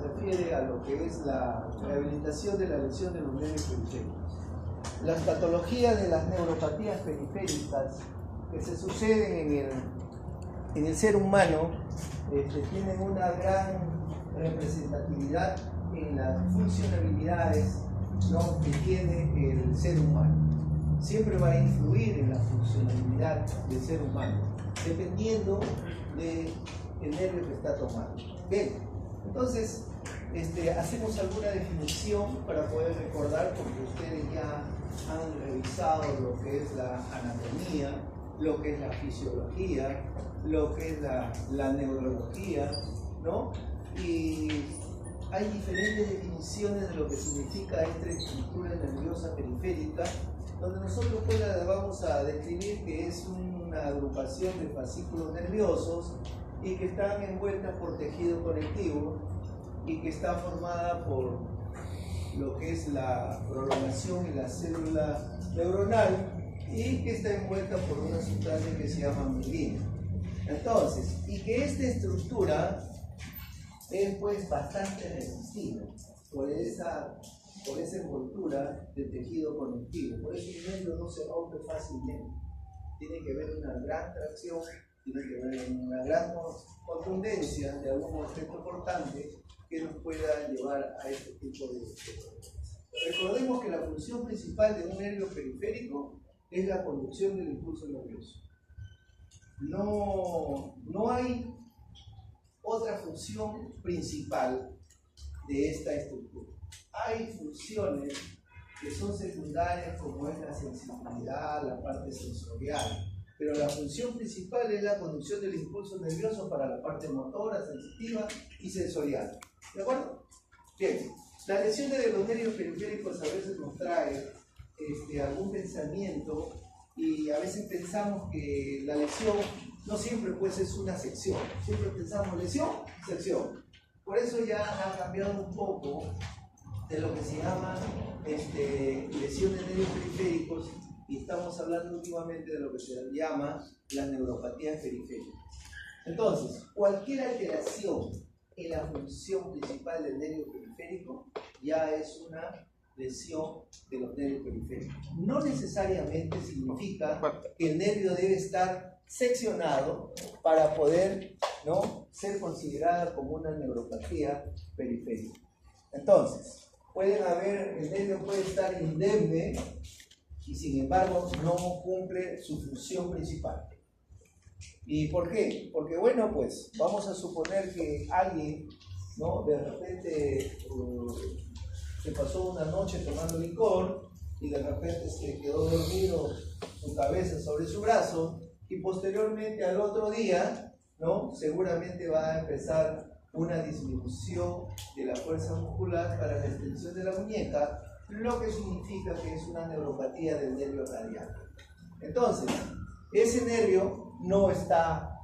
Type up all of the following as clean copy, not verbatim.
refiere a lo que es la rehabilitación de la lesión de los nervios periféricos. Las patologías de las neuropatías periféricas que se suceden en el ser humano tienen una gran representatividad en las funcionalidades, ¿no?, que tiene el ser humano. Siempre va a influir en la funcionalidad del ser humano, dependiendo del nervio que está tomando. Bien, entonces hacemos alguna definición para poder recordar, porque ustedes ya han revisado lo que es la anatomía, lo que es la fisiología, lo que es la neurología, ¿no? Y hay diferentes definiciones de lo que significa esta estructura nerviosa periférica, donde nosotros pues la vamos a describir que es una agrupación de fascículos nerviosos y que están envueltas por tejido conectivo y que está formada por lo que es la prolongación y la célula neuronal y que está envuelta por una sustancia que se llama mielina. Entonces, y que esta estructura es pues bastante resistiva por esa envoltura de tejido conectivo. Por eso el nervio no se rompe fácilmente. Tiene que haber una gran tracción, tiene que haber una gran contundencia de algún objeto cortante que nos pueda llevar a este tipo de problemas. Recordemos que la función principal de un nervio periférico es la conducción del impulso nervioso. No hay otra función principal de esta estructura. Hay funciones que son secundarias, como es la sensibilidad, la parte sensorial, pero la función principal es la conducción del impulso nervioso para la parte motora, sensitiva y sensorial. ¿De acuerdo? Bien, las lesiones de los nervios periféricos a veces nos trae algún pensamiento y a veces pensamos que la lesión no siempre pues es una sección, siempre pensamos lesión, sección. Por eso ya ha cambiado un poco de lo que se llama lesiones de nervios periféricos y estamos hablando últimamente de lo que se llama las neuropatías periféricas. Entonces, cualquier alteración en la función principal del nervio periférico ya es una lesión de los nervios periféricos. No necesariamente significa que el nervio debe estar seccionado para poder, ¿no?, ser considerada como una neuropatía periférica. Entonces, el nervio puede estar indemne y sin embargo no cumple su función principal. ¿Y por qué? Porque bueno, pues vamos a suponer que alguien, ¿no?, de repente se pasó una noche tomando licor y de repente se quedó dormido, su cabeza sobre su brazo, y posteriormente al otro día, ¿no?, seguramente va a empezar una disminución de la fuerza muscular para la extensión de la muñeca, lo que significa que es una neuropatía del nervio radial. Entonces, ese nervio no está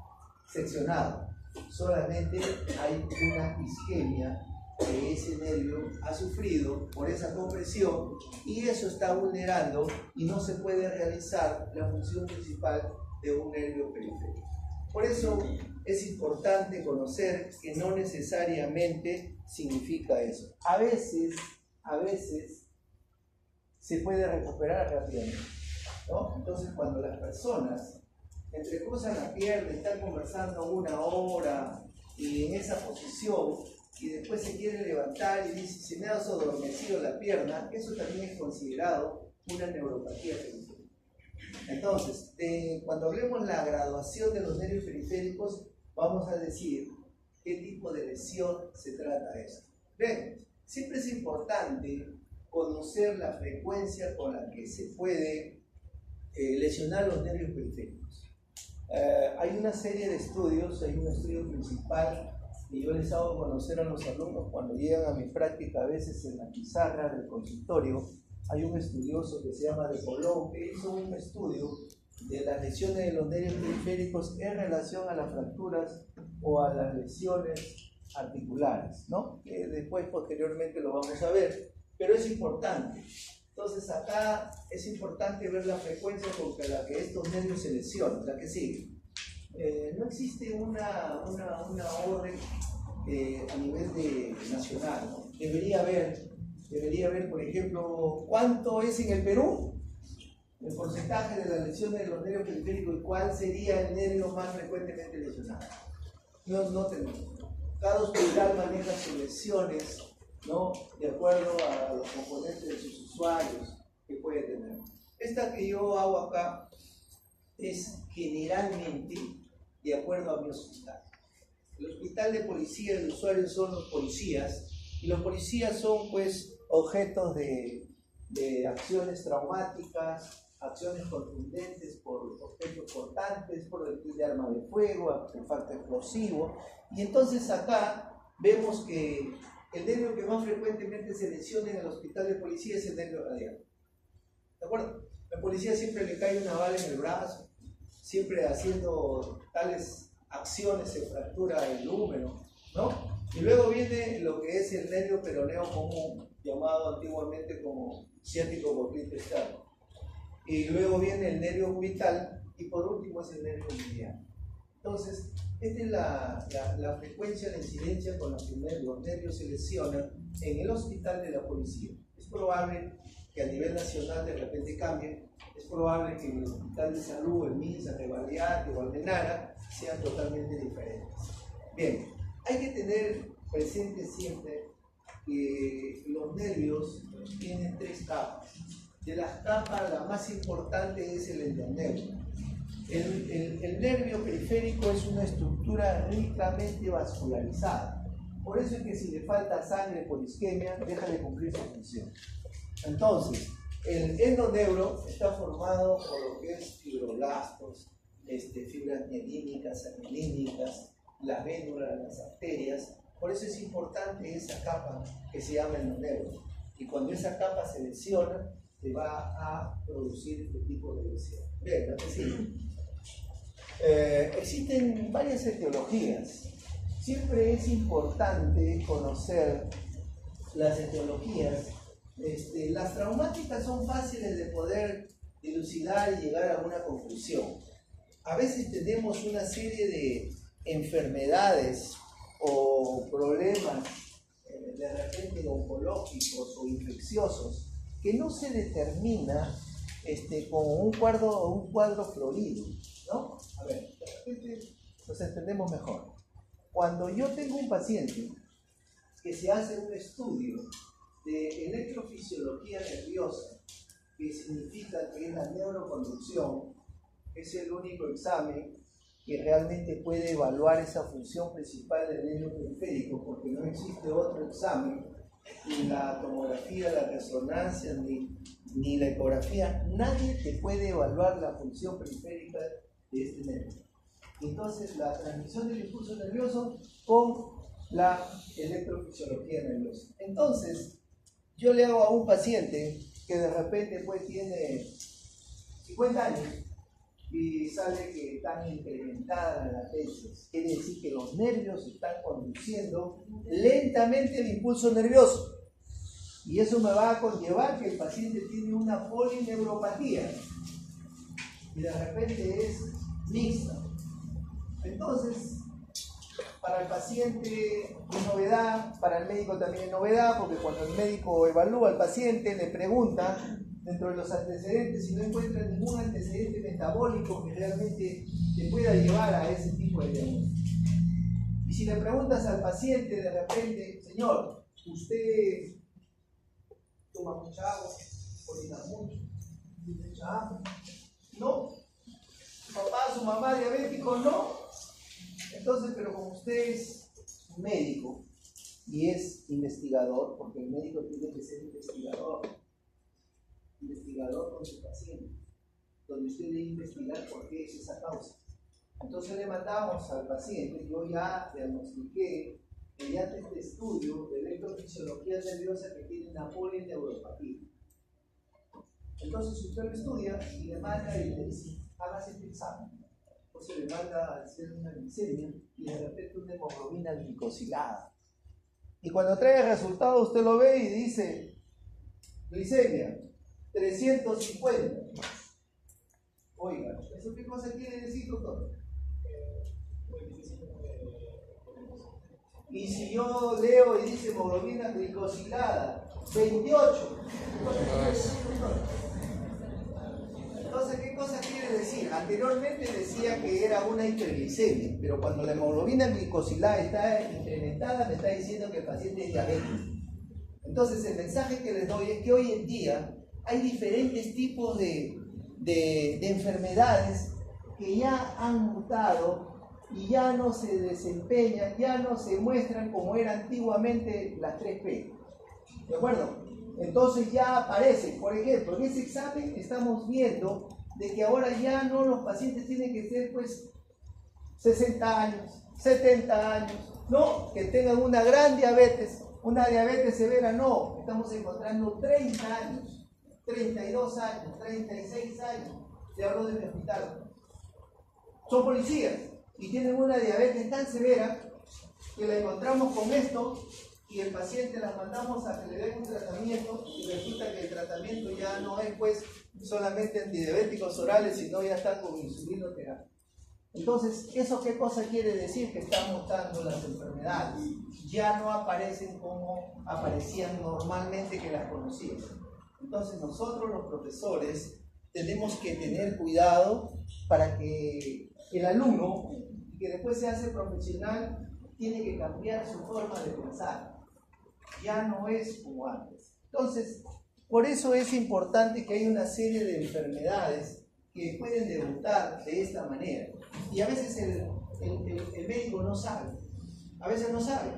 seccionado, solamente hay una isquemia que ese nervio ha sufrido por esa compresión y eso está vulnerando y no se puede realizar la función principal de un nervio periférico. Por eso es importante conocer que no necesariamente significa eso. A veces se puede recuperar rápidamente, ¿no? Entonces, cuando las personas entrecruzan la pierna, están conversando una hora y en esa posición y después se quiere levantar y dice, se me ha adormecido la pierna, eso también es considerado una neuropatía periférica. Entonces, cuando hablemos la graduación de los nervios periféricos, vamos a decir qué tipo de lesión se trata de eso. Bien, siempre es importante conocer la frecuencia con la que se puede lesionar los nervios periféricos. Hay una serie de estudios, hay un estudio principal y yo les hago conocer a los alumnos cuando llegan a mi práctica, a veces en la pizarra del consultorio. Hay un estudioso que se llama De Colón que hizo un estudio de las lesiones de los nervios periféricos en relación a las fracturas o a las lesiones articulares, ¿no? Que después, posteriormente, lo vamos a ver, pero es importante. Entonces, acá es importante ver la frecuencia con la que estos nervios se lesionan, la que sigue. No existe una orden a nivel nacional, ¿no? Debería haber, por ejemplo, ¿cuánto es en el Perú el porcentaje de las lesiones de los nervios periféricos y cuál sería el nervio más frecuentemente lesionado? No tenemos. Cada hospital maneja sus lesiones, ¿no?, de acuerdo a los componentes de sus usuarios que puede tener. Esta que yo hago acá es generalmente de acuerdo a mi hospital. El hospital de policía, el usuario son los policías, y los policías son pues objetos de acciones traumáticas, acciones contundentes por objetos cortantes, por el de arma de fuego, artefacto explosivo. Y entonces acá vemos que el nervio que más frecuentemente se lesiona en el hospital de policía es el nervio radial. ¿De acuerdo? La policía siempre le cae una bala en el brazo, siempre haciendo tales acciones se fractura el húmero, ¿no? Y luego viene lo que es el nervio peroneo común, llamado antiguamente como ciático poplito externo. Y luego viene el nervio cubital y por último es el nervio mediano. Entonces, esta es la frecuencia de incidencia con la que los nervios se lesionan en el hospital de la policía. Es probable que a nivel nacional de repente cambie, es probable que en el hospital de salud, el MINSA, de Baleate o Almenara sean totalmente diferentes. Bien, hay que tener presente siempre que los nervios tienen tres capas. De las capas, la más importante es el endonervio. El nervio periférico es una estructura ricamente vascularizada. Por eso es que si le falta sangre por isquemia, deja de cumplir su función. Entonces, el endoneuro está formado por lo que es fibroblastos, fibras mielínicas, anilínicas, las vénulas, las arterias. Por eso es importante esa capa que se llama endoneuro. Y cuando esa capa se lesiona, se va a producir este tipo de lesión. Bien, existen varias etiologías. Siempre es importante conocer las etiologías. Las traumáticas son fáciles de poder dilucidar y llegar a una conclusión. A veces tenemos una serie de enfermedades o problemas de repente oncológicos o infecciosos que no se determina con un cuadro florido, ¿no? A ver, de repente nos entendemos mejor. Cuando yo tengo un paciente que se hace un estudio de electrofisiología nerviosa, que significa que es la neuroconducción, es el único examen que realmente puede evaluar esa función principal del nervio periférico, porque no existe otro examen, ni la tomografía, la resonancia, ni la ecografía, nadie te puede evaluar la función periférica de este nervio. Entonces, la transmisión del impulso nervioso con la electrofisiología nerviosa. Entonces, yo le hago a un paciente que de repente pues tiene 50 años y sale que están incrementadas las latencias. Quiere decir que los nervios están conduciendo lentamente el impulso nervioso. Y eso me va a conllevar que el paciente tiene una polineuropatía. Y de repente es mixta. Entonces, para el paciente es novedad, para el médico también es novedad, porque cuando el médico evalúa al paciente, le pregunta dentro de los antecedentes si no encuentra ningún antecedente metabólico que realmente te pueda llevar a ese tipo de diagnóstico. Y si le preguntas al paciente de repente, señor, ¿usted toma mucha agua? ¿Orina mucho? ¿Tiene mucha hambre? ¿No? ¿Su papá, su mamá diabético? No. Entonces, pero como usted es médico y es investigador, porque el médico tiene que ser investigador con su paciente, donde usted debe investigar por qué es esa causa. Entonces le mandamos al paciente, yo ya diagnostiqué mediante este estudio de electrofisiología nerviosa que tiene una polineuropatía. Entonces usted lo estudia y le manda y le dice, hágase este examen. Entonces le manda a hacer una glicemia y de repente una hemoglobina glicosilada. Y cuando trae el resultado usted lo ve y dice, glicemia 350. Oiga, ¿eso qué cosa quiere decir, doctor? Y Y si yo leo y dice hemoglobina glicosilada, 28. Entonces, ¿qué cosa quiere decir? Anteriormente decía que era una hiperglicemia, pero cuando la hemoglobina glicosilada está incrementada, me está diciendo que el paciente es diabético. Entonces, el mensaje que les doy es que hoy en día hay diferentes tipos de enfermedades que ya han mutado y ya no se desempeñan, ya no se muestran como era antiguamente las 3P. ¿De acuerdo? Entonces ya aparece, por ejemplo, en ese examen estamos viendo de que ahora ya no los pacientes tienen que ser pues 60 años, 70 años, no, que tengan una gran diabetes, una diabetes severa, no, estamos encontrando 30 años, 32 años, 36 años, te hablo de mi hospital. Son policías y tienen una diabetes tan severa que la encontramos con esto y el paciente la mandamos a que le den un tratamiento y resulta que el tratamiento ya no es pues solamente antidiabéticos orales, sino ya está con insulinoterapia. Entonces, ¿eso qué cosa quiere decir? Que están mutando las enfermedades. Ya no aparecen como aparecían normalmente que las conocíamos. Entonces, nosotros los profesores tenemos que tener cuidado para que el alumno, que después se hace profesional, tiene que cambiar su forma de pensar. Ya no es como antes. Entonces, por eso es importante que haya una serie de enfermedades que pueden debutar de esta manera. Y a veces el médico no sabe. A veces no sabe,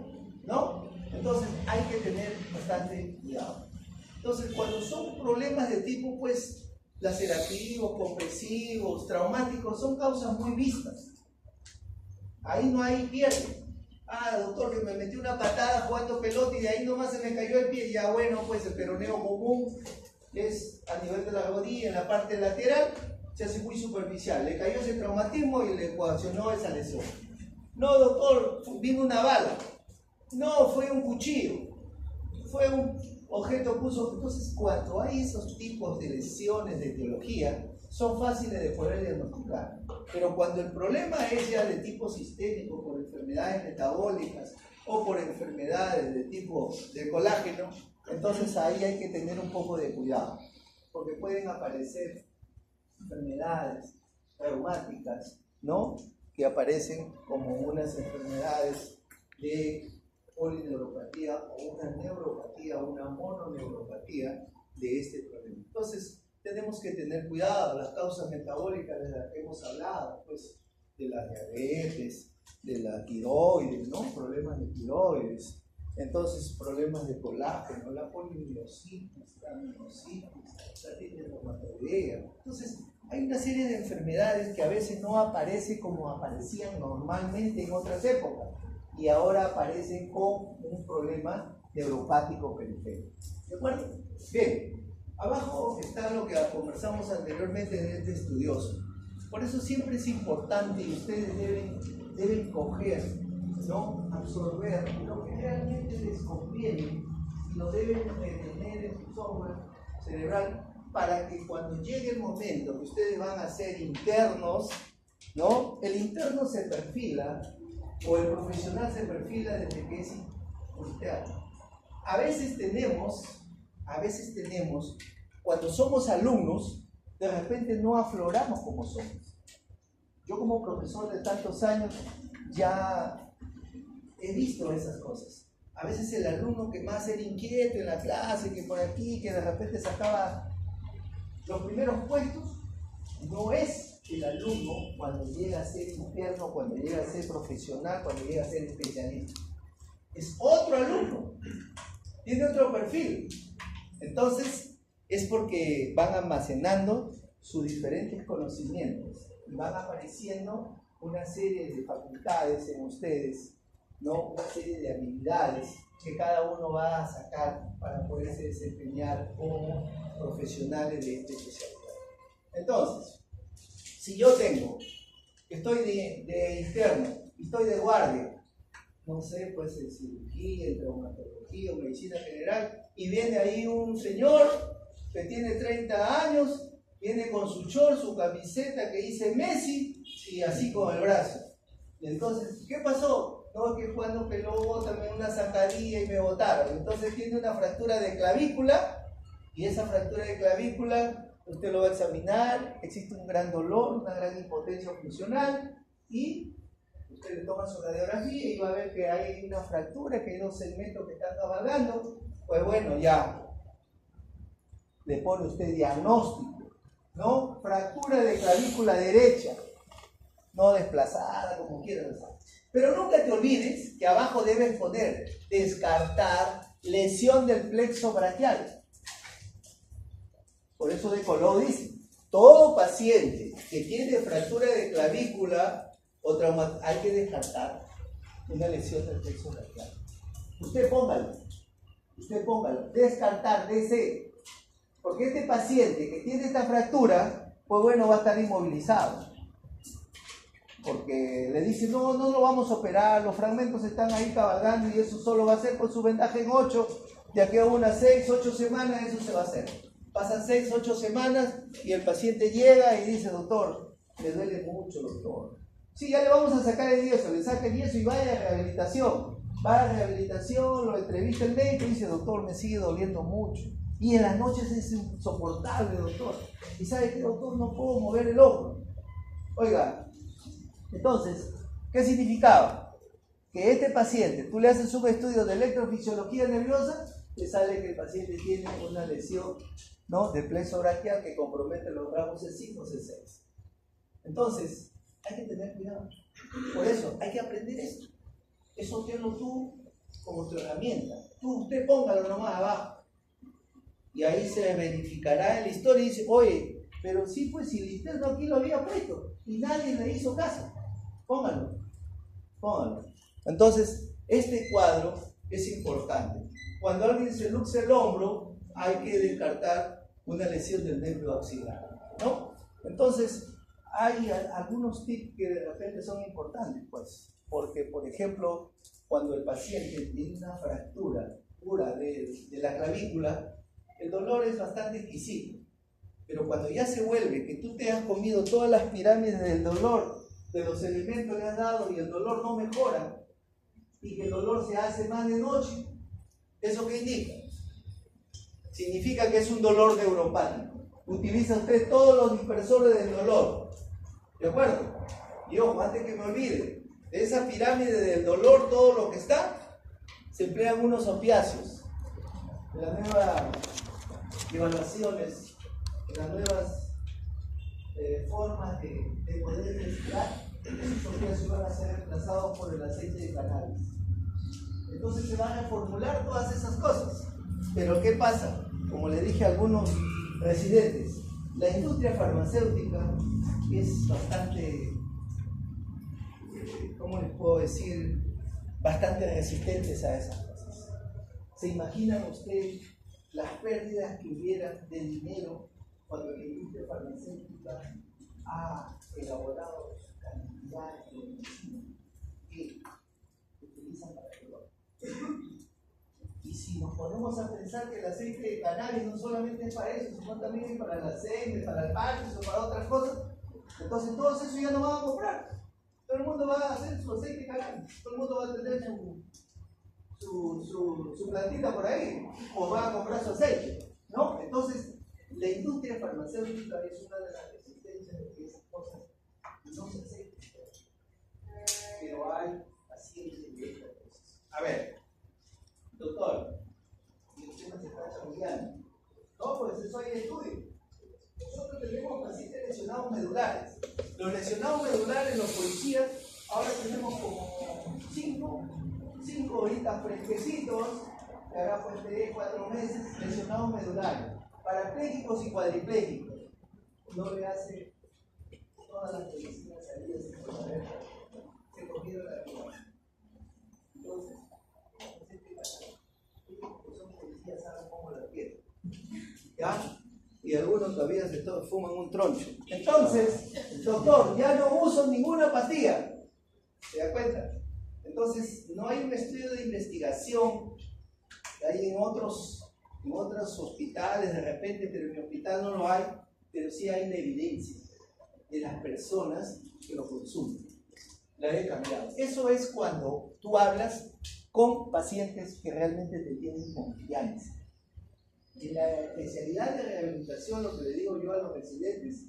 ¿no? Entonces hay que tener bastante cuidado. Entonces, cuando son problemas de tipo, pues, lacerativos, compresivos, traumáticos, son causas muy vistas. Ahí no hay pierde. Ah, doctor, que me metí una patada jugando pelota y de ahí nomás se me cayó el pie. Ya bueno, pues el peroneo común es a nivel de la rodilla, en la parte lateral, se hace muy superficial. Le cayó ese traumatismo y le coaccionó esa lesión. No, doctor, vino una bala. No, fue un cuchillo. Fue un objeto puso. Entonces, cuando hay esos tipos de lesiones de etiología, son fáciles de poder diagnosticar. Pero cuando el problema es ya de tipo sistémico, por enfermedades metabólicas o por enfermedades de tipo de colágeno, entonces ahí hay que tener un poco de cuidado, porque pueden aparecer enfermedades reumáticas, ¿no? Que aparecen como unas enfermedades de polineuropatía o una neuropatía o una mononeuropatía de este problema. Entonces, tenemos que tener cuidado. Las causas metabólicas de las que hemos hablado, pues, de la diabetes, de la tiroides, ¿no? Problemas de tiroides. Entonces, problemas de colágeno, la polimiositis, la minositis, la tendinopatia. Entonces, hay una serie de enfermedades que a veces no aparecen como aparecían normalmente en otras épocas y ahora aparecen con un problema neuropático periférico. ¿De acuerdo? Bien. Abajo está lo que conversamos anteriormente de este estudioso. Por eso siempre es importante y ustedes deben coger, ¿no? Absorber lo que realmente les conviene y lo deben tener en su software cerebral para que cuando llegue el momento que ustedes van a ser internos, ¿no? El interno se perfila o el profesional se perfila desde que es interno. A veces tenemos, cuando somos alumnos, de repente no afloramos como somos. Yo como profesor de tantos años ya he visto esas cosas. A veces el alumno que más era inquieto en la clase, que por aquí, que de repente sacaba los primeros puestos, no es el alumno cuando llega a ser interno, cuando llega a ser profesional, cuando llega a ser especialista. Es otro alumno, tiene otro perfil. Entonces, es porque van almacenando sus diferentes conocimientos y van apareciendo una serie de facultades en ustedes, ¿no? Una serie de habilidades que cada uno va a sacar para poderse desempeñar como profesionales de esta especialidad. Entonces, si yo estoy de interno, estoy de guardia, no sé, pues en cirugía, en traumatología o medicina general, y viene ahí un señor que tiene 30 años, viene con su short, su camiseta que dice Messi, y así con el brazo. Y entonces, ¿qué pasó? no, que jugando pelota, me una zancadilla y me botaron. Entonces tiene una fractura de clavícula, y esa fractura de clavícula, usted lo va a examinar, existe un gran dolor, una gran impotencia funcional, y usted le toma su radiografía y va a ver que hay una fractura, que hay dos segmentos que están cabalgando. Pues bueno, ya le pone usted diagnóstico, ¿no? Fractura de clavícula derecha, no desplazada, como quieras. Pero nunca te olvides que abajo debes poner descartar lesión del plexo braquial. Por eso de Coló dice, todo paciente que tiene fractura de clavícula o trauma, hay que descartar una lesión del plexo braquial. Usted póngalo, descartar, DC. Porque este paciente que tiene esta fractura, pues bueno, va a estar inmovilizado. Porque le dicen, no lo vamos a operar, los fragmentos están ahí cabalgando y eso solo va a ser con su vendaje en 8, de aquí a unas 6, 8 semanas eso se va a hacer. Pasan 6, 8 semanas y el paciente llega y dice, doctor, me duele mucho, doctor. Sí, ya le vamos a sacar el yeso, le saca el yeso y vaya a rehabilitación. Va a rehabilitación, lo entrevista el médico y dice, doctor, me sigue doliendo mucho. Y en las noches es insoportable, doctor. Y sabe que, doctor, no puedo mover el hombro. Oiga, entonces, ¿qué significaba? Que este paciente, tú le haces un estudio de electrofisiología nerviosa, le sale que el paciente tiene una lesión, ¿no?, de plexo braquial que compromete los ramos C5 o C6. Entonces, hay que tener cuidado. Por eso, hay que aprender esto. Eso tenlo tú como tu herramienta. Usted póngalo nomás abajo. Y ahí se verificará en la historia y dice, oye, pero sí, pues si el interno aquí lo había puesto y nadie le hizo caso. Póngalo. Entonces, este cuadro es importante. Cuando alguien se luxa el hombro, hay que descartar una lesión del nervio axilar, ¿no? Entonces, hay algunos tips que de repente son importantes, pues, porque, por ejemplo, cuando el paciente tiene una fractura pura de la clavícula, el dolor es bastante exquisito, pero cuando ya se vuelve que tú te has comido todas las pirámides del dolor, de los elementos que le has dado y el dolor no mejora, y que el dolor se hace más de noche, ¿eso qué indica? Significa que es un dolor neuropático. Utiliza usted todos los dispersores del dolor, ¿de acuerdo? Y ojo, antes que me olvide, de esa pirámide del dolor, todo lo que está, se emplean unos opiáceos. En las nuevas evaluaciones, en las nuevas formas de poder respirar, esos opiáceos van a ser reemplazados por el aceite de cannabis. Entonces se van a formular todas esas cosas. Pero ¿qué pasa? Como le dije a algunos residentes, la industria farmacéutica es bastante, ¿cómo les puedo decir? Bastante resistentes a esas cosas. ¿Se imaginan ustedes las pérdidas que hubieran de dinero cuando la industria farmacéutica ha elaborado cantidades de medicinas que utilizan para el dolor? Y si nos ponemos a pensar que el aceite de cannabis no solamente es para eso, sino también es para el aceite, para el Parkinson, o para otras cosas, entonces todos eso ya no van a comprar. Todo el mundo va a hacer su aceite de cannabis, todo el mundo va a tener su plantita por ahí, o va a comprar su aceite, ¿no? Entonces, la industria farmacéutica es una de las resistencias de que esas cosas no se acepten. Pero hay pacientes de estas cosas. A ver, doctor, y usted no se está chamullando. No, pues eso hay estudio. Nosotros tenemos pacientes lesionados medulares. Los lesionados medulares, los policías, ahora tenemos como 5 ahorita fresquecitos, que ahora pues 3, 4 meses, lesionados medulares, parapléjicos y cuadripléjicos. No le hace todas las medicinas salidas sin saber, se cogieron la vida. Entonces, son policías, saben cómo la quieren. ¿Ya? Y algunos todavía se fuman un troncho. Entonces, doctor, ya no uso ninguna pastilla. ¿Se da cuenta? Entonces, no hay un estudio de investigación que hay en otros hospitales de repente, pero en mi hospital no lo hay, pero sí hay la evidencia de las personas que lo consumen. la he cambiado. Eso es cuando tú hablas con pacientes que realmente te tienen confianza. En la especialidad de rehabilitación, lo que le digo yo a los residentes,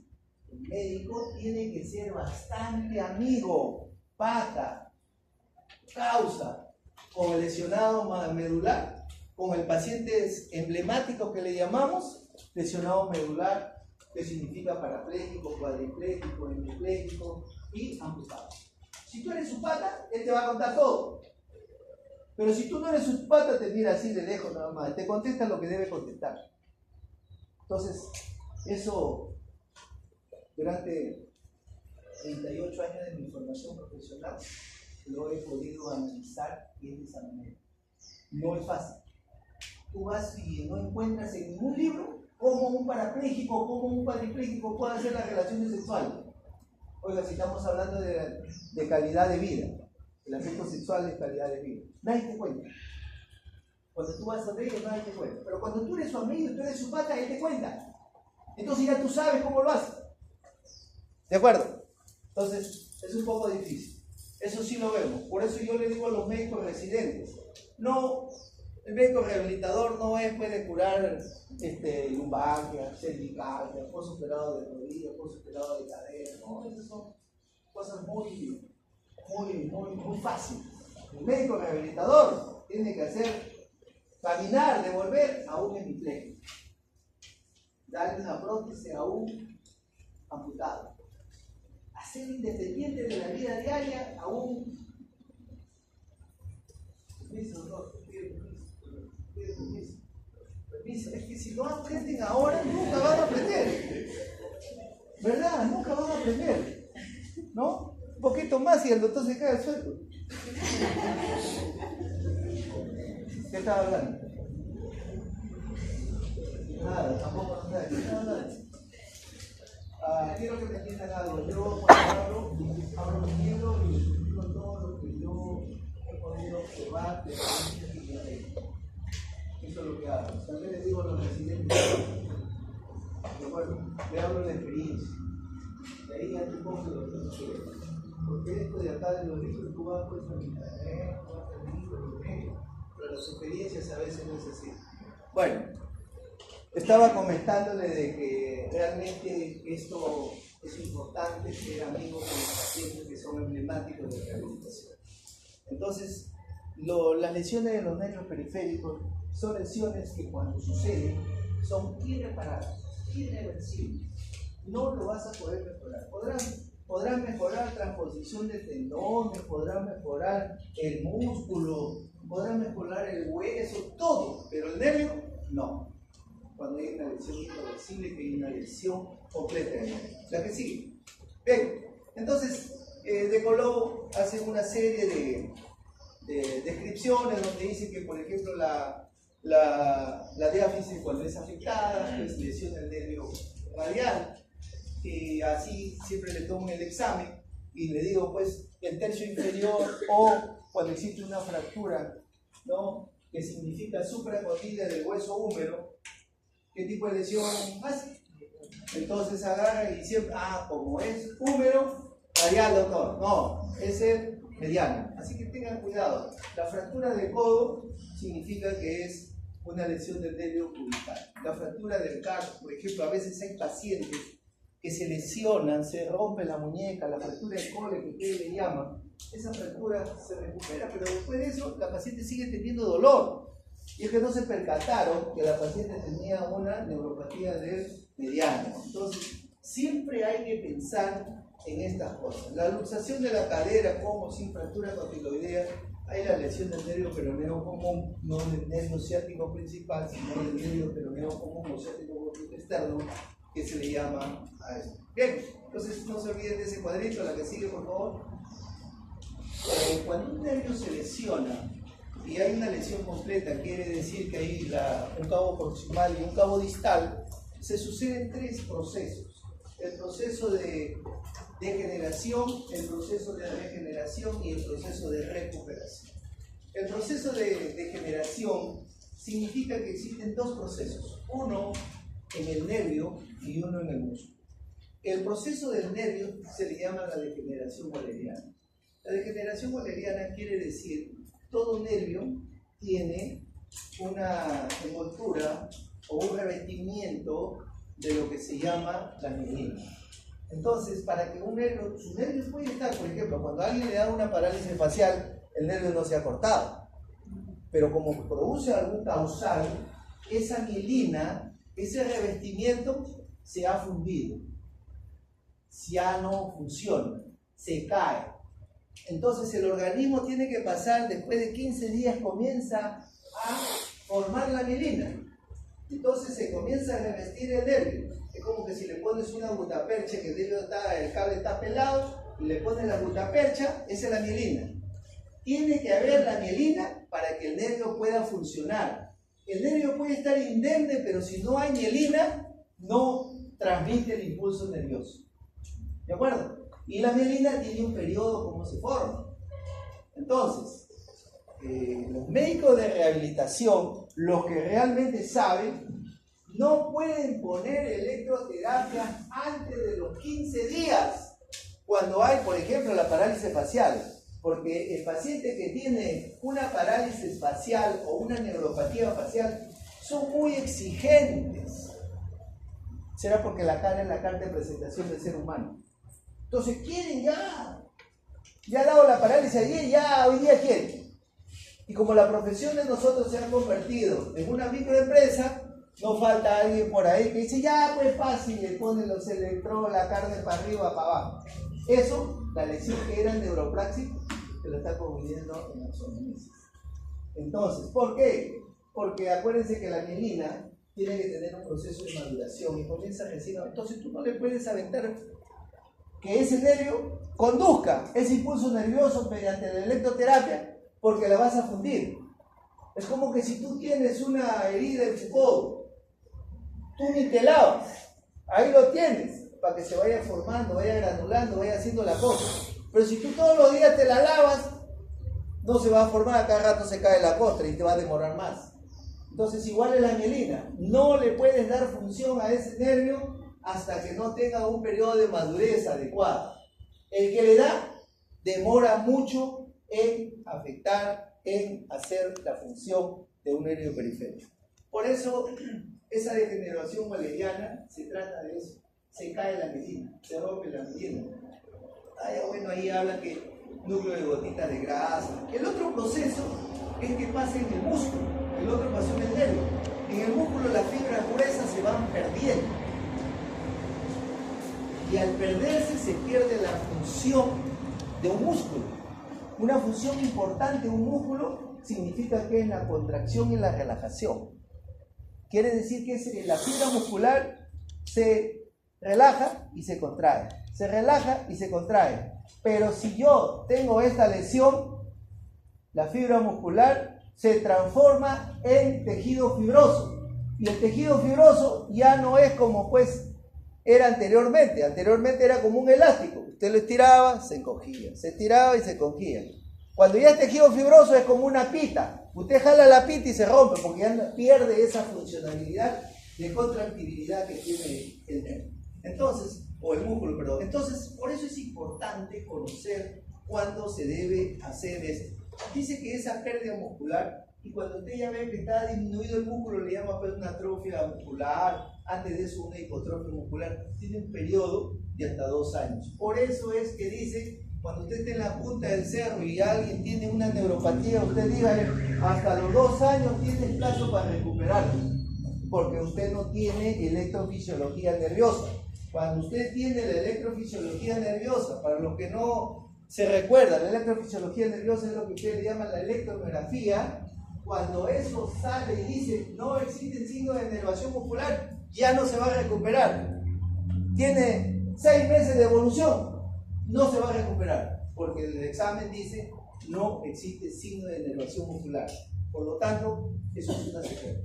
el médico tiene que ser bastante amigo, pata, causa, con el lesionado medular, con el paciente emblemático que le llamamos, lesionado medular, que significa parapléjico, cuadripléjico, hemipléjico y amputado. Si tú eres su pata, él te va a contar todo. Pero si tú no eres su pata, te mira así de lejos nada más, te contesta lo que debe contestar. Entonces, eso durante 38 años de mi formación profesional lo he podido analizar y de esa manera. No es fácil. Tú vas y no encuentras en ningún libro cómo un parapléjico, cómo un cuadripléjico puede hacer las relaciones sexuales. Oiga, si estamos hablando de calidad de vida, el aspecto sexual es calidad de vida. Nadie te cuenta. Cuando tú vas a ver, nadie te cuenta. Pero cuando tú eres su amigo, tú eres su pata, él te cuenta. Entonces ya tú sabes cómo lo hace. ¿De acuerdo? Entonces, es un poco difícil. Eso sí lo vemos. Por eso yo le digo a los médicos residentes, no, el médico rehabilitador no puede curar lumbalgia, cervical, postoperado de rodilla, postoperado de cadera. No, esas son cosas muy fáciles. El médico rehabilitador tiene que hacer caminar, devolver a un hemipléjico, darle una prótesis a un amputado, hacer independiente de la vida diaria a un... Permiso. Es que si no aprenden ahora, nunca van a aprender. ¿Verdad? Nunca van a aprender. ¿No? Un poquito más y el doctor se cae al suelo. ¿Qué estaba hablando? Nada, tampoco no sabe. Nada. Quiero que me entiendan algo. Yo cuando abro mi libro y explico todo lo que yo he podido observar de la vida. Eso es lo que hago. También les digo a los residentes, pero bueno, le hablo de la experiencia. De ahí ya te pongo lo que no quiero. Porque esto de acá de los libros, tú vas pues a internet, tú vas al libro, pero las experiencias a veces no es así. Bueno, estaba comentándole de que realmente esto es importante, ser amigos con los pacientes que son emblemáticos de la rehabilitación. Entonces, las lesiones de los nervios periféricos son lesiones que cuando suceden son irreparables, irreversibles. No lo vas a poder mejorar. Podrán mejorar transposición de tendones, podrán mejorar el músculo, podrán mejorar el hueso, todo, pero el nervio no. Cuando hay una lesión irreversible, que hay una lesión completa del nervio. La que sigue. Bien, entonces, De Coló hace una serie de descripciones donde dice que, por ejemplo, la diáfisis cuando es afectada, pues lesiona el nervio radial. Y así siempre le tomo el examen y le digo, pues, el tercio inferior o cuando existe una fractura, ¿no?, que significa supracondylia del hueso húmero, ¿qué tipo de lesión hace? Entonces agarra y siempre, como es húmero, radial, doctor. No, es el mediano. Así que tengan cuidado. La fractura de codo significa que es una lesión del nervio cubital. La fractura del carpo, por ejemplo, a veces hay pacientes que se lesionan, se rompe la muñeca, la fractura de cole que ustedes le llaman, esa fractura se recupera, pero después de eso la paciente sigue teniendo dolor. Y es que no se percataron que la paciente tenía una neuropatía del mediano. Entonces, siempre hay que pensar en estas cosas. La luxación de la cadera, como sin fractura contiloidea, hay la lesión del nervio peroneo común, no del nervio ciático principal, sino del nervio peroneo común o ciático externo, que se le llama a esto. Bien, entonces no se olviden de ese cuadrito, la que sigue, por favor. Cuando un nervio se lesiona y hay una lesión completa, quiere decir que hay un cabo proximal y un cabo distal, se suceden tres procesos. El proceso de degeneración, el proceso de regeneración y el proceso de recuperación. El proceso de degeneración significa que existen dos procesos, uno en el nervio y uno en el músculo. El proceso del nervio se le llama la degeneración waleriana. La degeneración wahleriana quiere decir todo nervio tiene una envoltura o un revestimiento de lo que se llama la mielina. Entonces, para que un nervio, sus nervios pueden estar, por ejemplo, cuando a alguien le da una parálisis facial, el nervio no se ha cortado. Pero como produce algún causal, esa mielina, ese revestimiento se ha fundido. Ya no funciona, se cae. Entonces el organismo tiene que pasar, después de 15 días comienza a formar la mielina. Entonces se comienza a revestir el nervio. Es como que si le pones una gutapercha, que el cable está pelado, y le pones la gutapercha, esa es la mielina. Tiene que haber la mielina para que el nervio pueda funcionar. El nervio puede estar indemne, pero si no hay mielina, no transmite el impulso nervioso. ¿De acuerdo? Y la mielina tiene un periodo como se forma. Entonces, los médicos de rehabilitación, los que realmente saben, no pueden poner electroterapia antes de los 15 días, cuando hay, por ejemplo, la parálisis facial. Porque el paciente que tiene una parálisis facial o una neuropatía facial son muy exigentes. Será porque la cara es la carta de presentación del ser humano. Entonces quieren ya ha dado la parálisis ayer, ya hoy día quieren. Y como la profesión de nosotros se ha convertido en una microempresa, no falta alguien por ahí que dice, ya pues fácil, le ponen los electrodos, la carne para arriba, para abajo. Eso, la lección que era en neuropraxis, se lo está convirtiendo en absormesis. Entonces, ¿por qué? Porque acuérdense que la mielina tiene que tener un proceso de maduración y comienza recién. Entonces tú no le puedes aventar que ese nervio conduzca ese impulso nervioso mediante la electroterapia, porque la vas a fundir. Es como que si tú tienes una herida en tu codo, tú ni te lavas, ahí lo tienes, para que se vaya formando, vaya granulando, vaya haciendo la cosa. Pero si tú todos los días te la lavas, no se va a formar, a cada rato se cae la costra y te va a demorar más. Entonces igual es la mielina, no le puedes dar función a ese nervio hasta que no tenga un periodo de madurez adecuado. El que le da demora mucho en afectar, en hacer la función de un nervio periférico. Por eso, esa degeneración wahleriana se trata de eso. Se cae la mielina, se rompe la mielina. Bueno, ahí habla que núcleo de gotitas de grasa. El otro proceso es que pasa en el músculo, el otro pasó en el nervio. En el músculo las fibras gruesas se van perdiendo. Y al perderse se pierde la función de un músculo. Una función importante de un músculo significa que es la contracción y la relajación. Quiere decir que la fibra muscular se relaja y se contrae. Se relaja y se contrae. Pero si yo tengo esta lesión, la fibra muscular se transforma en tejido fibroso. Y el tejido fibroso ya no es como pues era anteriormente. Anteriormente era como un elástico. Usted lo estiraba, se encogía. Se estiraba y se encogía. Cuando ya es tejido fibroso es como una pita. Usted jala la pita y se rompe porque ya pierde esa funcionalidad de contractibilidad que tiene el nervio. Entonces, o el músculo, perdón. Entonces, por eso es importante conocer cuándo se debe hacer esto. Dice que esa pérdida muscular, y cuando usted ya ve que está disminuido el músculo, le llama pues una atrofia muscular, antes de eso una hipotrofia muscular, tiene un periodo de hasta 2 años. Por eso es que dice, cuando usted esté en la punta del cerro y alguien tiene una neuropatía, usted dígale, hasta los 2 años tiene el plazo para recuperarlo, porque usted no tiene electrofisiología nerviosa. Cuando usted tiene la electrofisiología nerviosa, para los que no se recuerdan, la electrofisiología nerviosa es lo que usted le llama la electromiografía. Cuando eso sale y dice no existe signo de inervación muscular, ya no se va a recuperar. Tiene 6 meses de evolución, no se va a recuperar, porque el examen dice no existe signo de inervación muscular. Por lo tanto, eso es una secuela.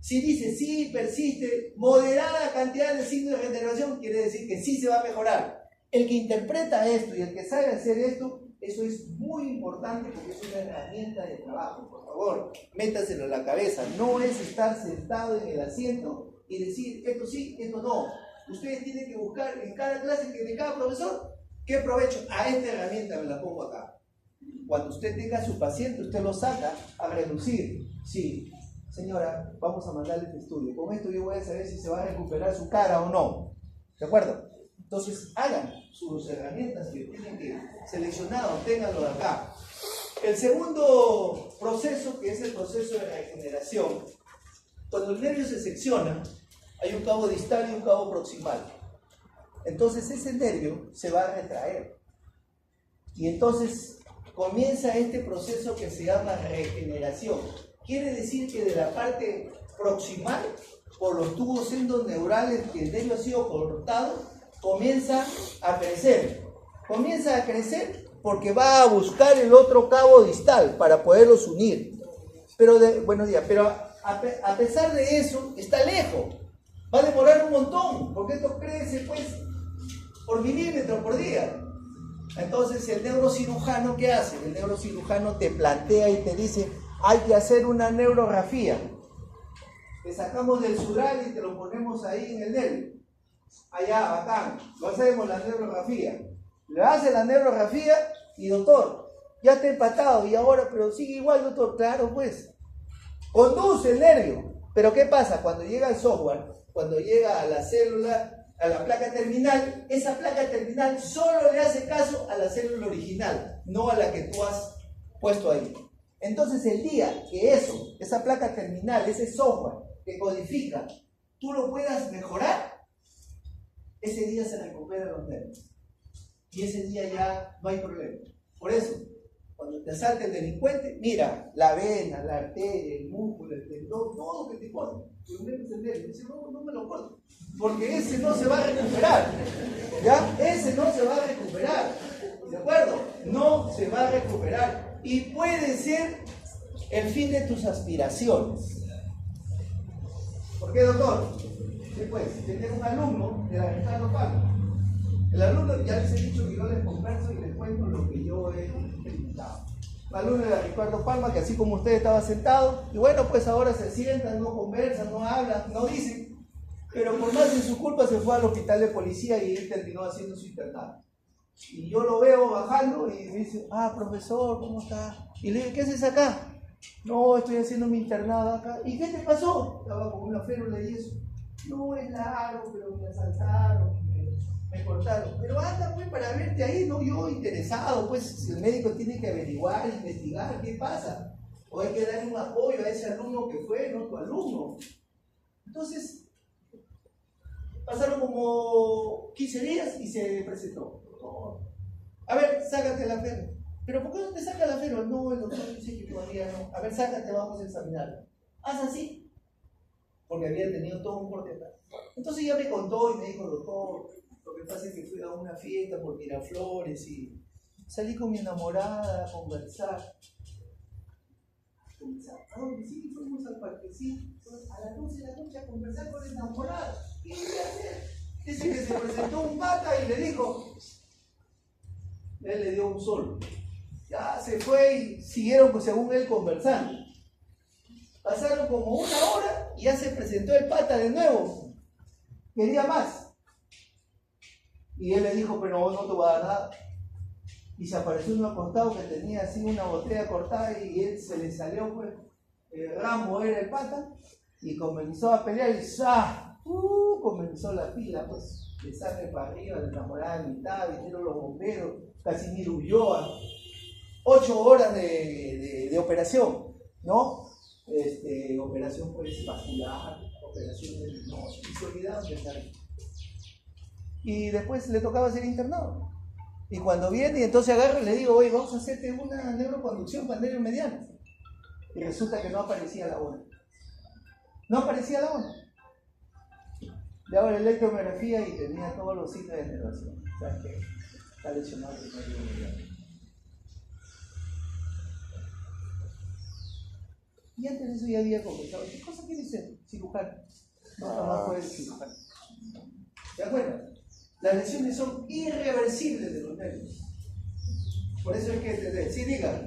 Si dice sí, persiste, moderada cantidad de signos de regeneración, quiere decir que sí se va a mejorar. El que interpreta esto y el que sabe hacer esto, eso es muy importante porque es una herramienta de trabajo. Por favor, métaselo en la cabeza. No es estar sentado en el asiento y decir esto sí, esto no. Ustedes tienen que buscar en cada clase de cada profesor qué provecho a esta herramienta me la pongo acá. cuando usted tenga a su paciente, usted lo saca a reducir. Sí, señora, vamos a mandarle este estudio. Con esto yo voy a saber si se va a recuperar su cara o no. ¿De acuerdo? Entonces, hagan sus herramientas que tienen que seleccionar, ténganlo de acá. El segundo proceso, que es el proceso de regeneración, cuando el nervio se secciona, hay un cabo distal y un cabo proximal. Entonces ese nervio se va a retraer. Y entonces comienza este proceso que se llama regeneración. Quiere decir que de la parte proximal, por los tubos endoneurales que el nervio ha sido cortado, comienza a crecer. Comienza a crecer porque va a buscar el otro cabo distal para poderlos unir. Pero a pesar de eso, está lejos. Va a demorar un montón, porque esto crece pues por milímetro por día. Entonces el neurocirujano, ¿qué hace? El neurocirujano te plantea y te dice, hay que hacer una neurografía. Te sacamos del sural y te lo ponemos ahí en el nervio. Allá, bacán, lo hacemos la neurografía. Le hace la neurografía y doctor, ya está empatado y ahora, pero sigue igual, doctor. Claro, pues. Conduce el nervio. Pero ¿qué pasa? Cuando llega el software, cuando llega a la célula, a la placa terminal, esa placa terminal solo le hace caso a la célula original, no a la que tú has puesto ahí. Entonces el día que esa placa terminal, ese software que codifica, tú lo puedas mejorar, ese día se recuperan los nervios. Y ese día ya no hay problema. Por eso, cuando te asalta el delincuente, mira, la vena, la arteria, el músculo, el tendón, todo que te corta. Dice, no me lo corto, porque ese no se va a recuperar. ¿Ya? Ese no se va a recuperar. ¿De acuerdo? No se va a recuperar. Y puede ser el fin de tus aspiraciones. ¿Por qué, doctor? Después, tener un alumno de la Ricardo Palma. El alumno, ya les he dicho que yo les converso y les cuento lo que yo he experimentado. Un alumno de la Ricardo Palma, que así como usted estaba sentado, y bueno, pues ahora se sientan, no conversan, no hablan, no dicen, pero por más de su culpa se fue al hospital de policía y él terminó haciendo su internado. Y yo lo veo bajando y me dice, profesor, ¿cómo está? Y le digo, ¿qué haces acá? No, estoy haciendo mi internado acá. ¿Y qué te pasó? Estaba con una férula y eso. No, es largo, pero me asaltaron, me cortaron. Pero anda pues para verte ahí, no yo interesado, pues si el médico tiene que averiguar, investigar qué pasa. O hay que darle un apoyo a ese alumno que fue, no tu alumno. Entonces, pasaron como 15 días y se presentó. A ver, sácate la férula. ¿Pero por qué no te saca la férula? No, el doctor dice que todavía no. A ver, sácate, vamos a examinar. Haz así. Porque había tenido todo un corte atrás. Entonces ya me contó y me dijo, doctor, lo que pasa es que fui a una fiesta por Miraflores y salí con mi enamorada a conversar. ¿A dónde? Sí, fuimos al parque, sí. A las 12 de la noche a conversar con la enamorada. ¿Qué iba a hacer? Dice que se presentó un pata y le dijo, él le dio un sol. Ya se fue y siguieron, pues, según él, conversando. Pasaron como una hora y ya se presentó el pata de nuevo. Quería más. Y él le dijo, pero no te voy a dar nada. Y se apareció uno acostado que tenía así una botella cortada y él se le salió, pues, Rambo era el pata, y comenzó a pelear y comenzó la pila, pues, de sangre para arriba, de enamorada de mitad, vinieron los bomberos, Casimiro Ulloa, 8 horas de operación, ¿no? Operación pues vascular, operación de hipnosis, y se olvidaron de estar. Y después le tocaba ser internado. Y cuando viene, y entonces agarro y le digo, oye, vamos a hacerte una neuroconducción para nervios medianos. Y resulta que no aparecía la ona. No aparecía la ona. Le hago la electromiografía y tenía todos los signos de nervación. O sea que está lesionado el nervio mediano. Y antes de eso ya había conversado. ¿Qué cosa quiere ser cirujano? No, jamás fue el cirujano. ¿De acuerdo? Las lesiones son irreversibles de los nervios. Por eso hay que entender. Sí, diga.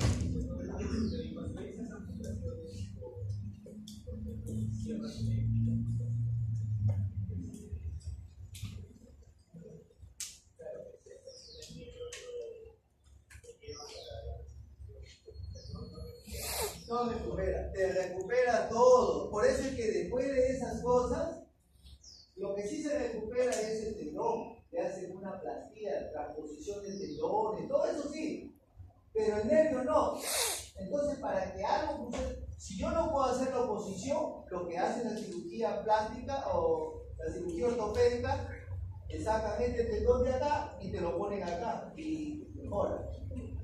Por eso es que después de esas cosas, lo que sí se recupera es el tendón. Le hacen una plastía, transposición de tendones, todo eso sí. Pero el nervio no. Entonces, para que algo funcione, si yo no puedo hacer la oposición, lo que hace la cirugía plástica o la cirugía ortopédica, le sacan este tendón de acá y te lo ponen acá y mejora.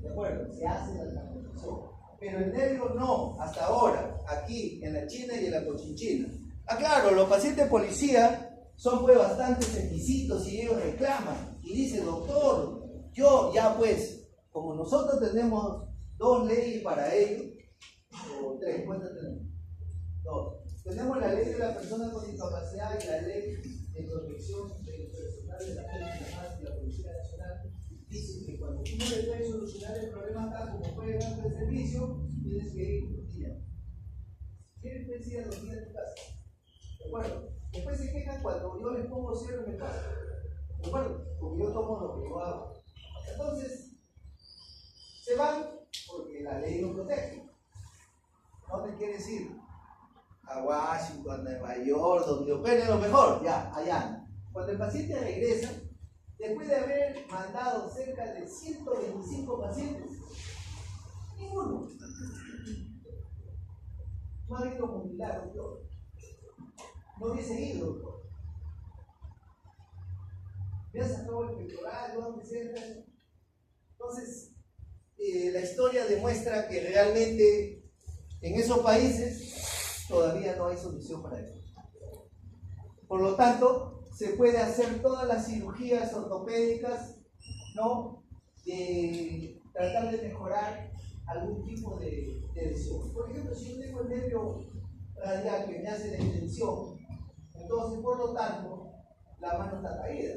¿De acuerdo? Se hace la transposición. Pero el nervio no, hasta ahora, aquí, en la China y en la Cochinchina. Ah, claro, los pacientes policía son pues bastante exquisitos y ellos reclaman. Y dicen, doctor, yo ya pues, como nosotros tenemos 2 leyes para ello, o 3, ¿cuántas tenemos? 2. Tenemos la ley de la persona con discapacidad y la ley de protección del personal de la Fuerza Armada y la Policía Nacional. Dice que cuando tú no le puedes solucionar el problema acá, como fue el de servicio, tienes que ir 2 días. ¿Quieres que decir 2 días en tu casa? ¿De acuerdo? Después se quejan cuando yo les pongo cero en mi casa. ¿De acuerdo? Porque yo tomo lo que yo hago. Entonces, se van porque la ley los protege. ¿Dónde quieres ir? A Washington, a Nueva York, donde opere lo mejor, ya, allá. Cuando el paciente regresa, después de haber mandado cerca de 125 pacientes, ninguno. No ha habido movilidad, doctor. No hubiese ido, doctor. Me ha sacado el pectoral, no me sé. Entonces, la historia demuestra que realmente en esos países todavía no hay solución para eso. Por lo tanto, se puede hacer todas las cirugías ortopédicas, ¿no? De tratar de mejorar algún tipo de lesión. Por ejemplo, si yo tengo el nervio radial que me hace la extensión, entonces, por lo tanto, la mano está caída.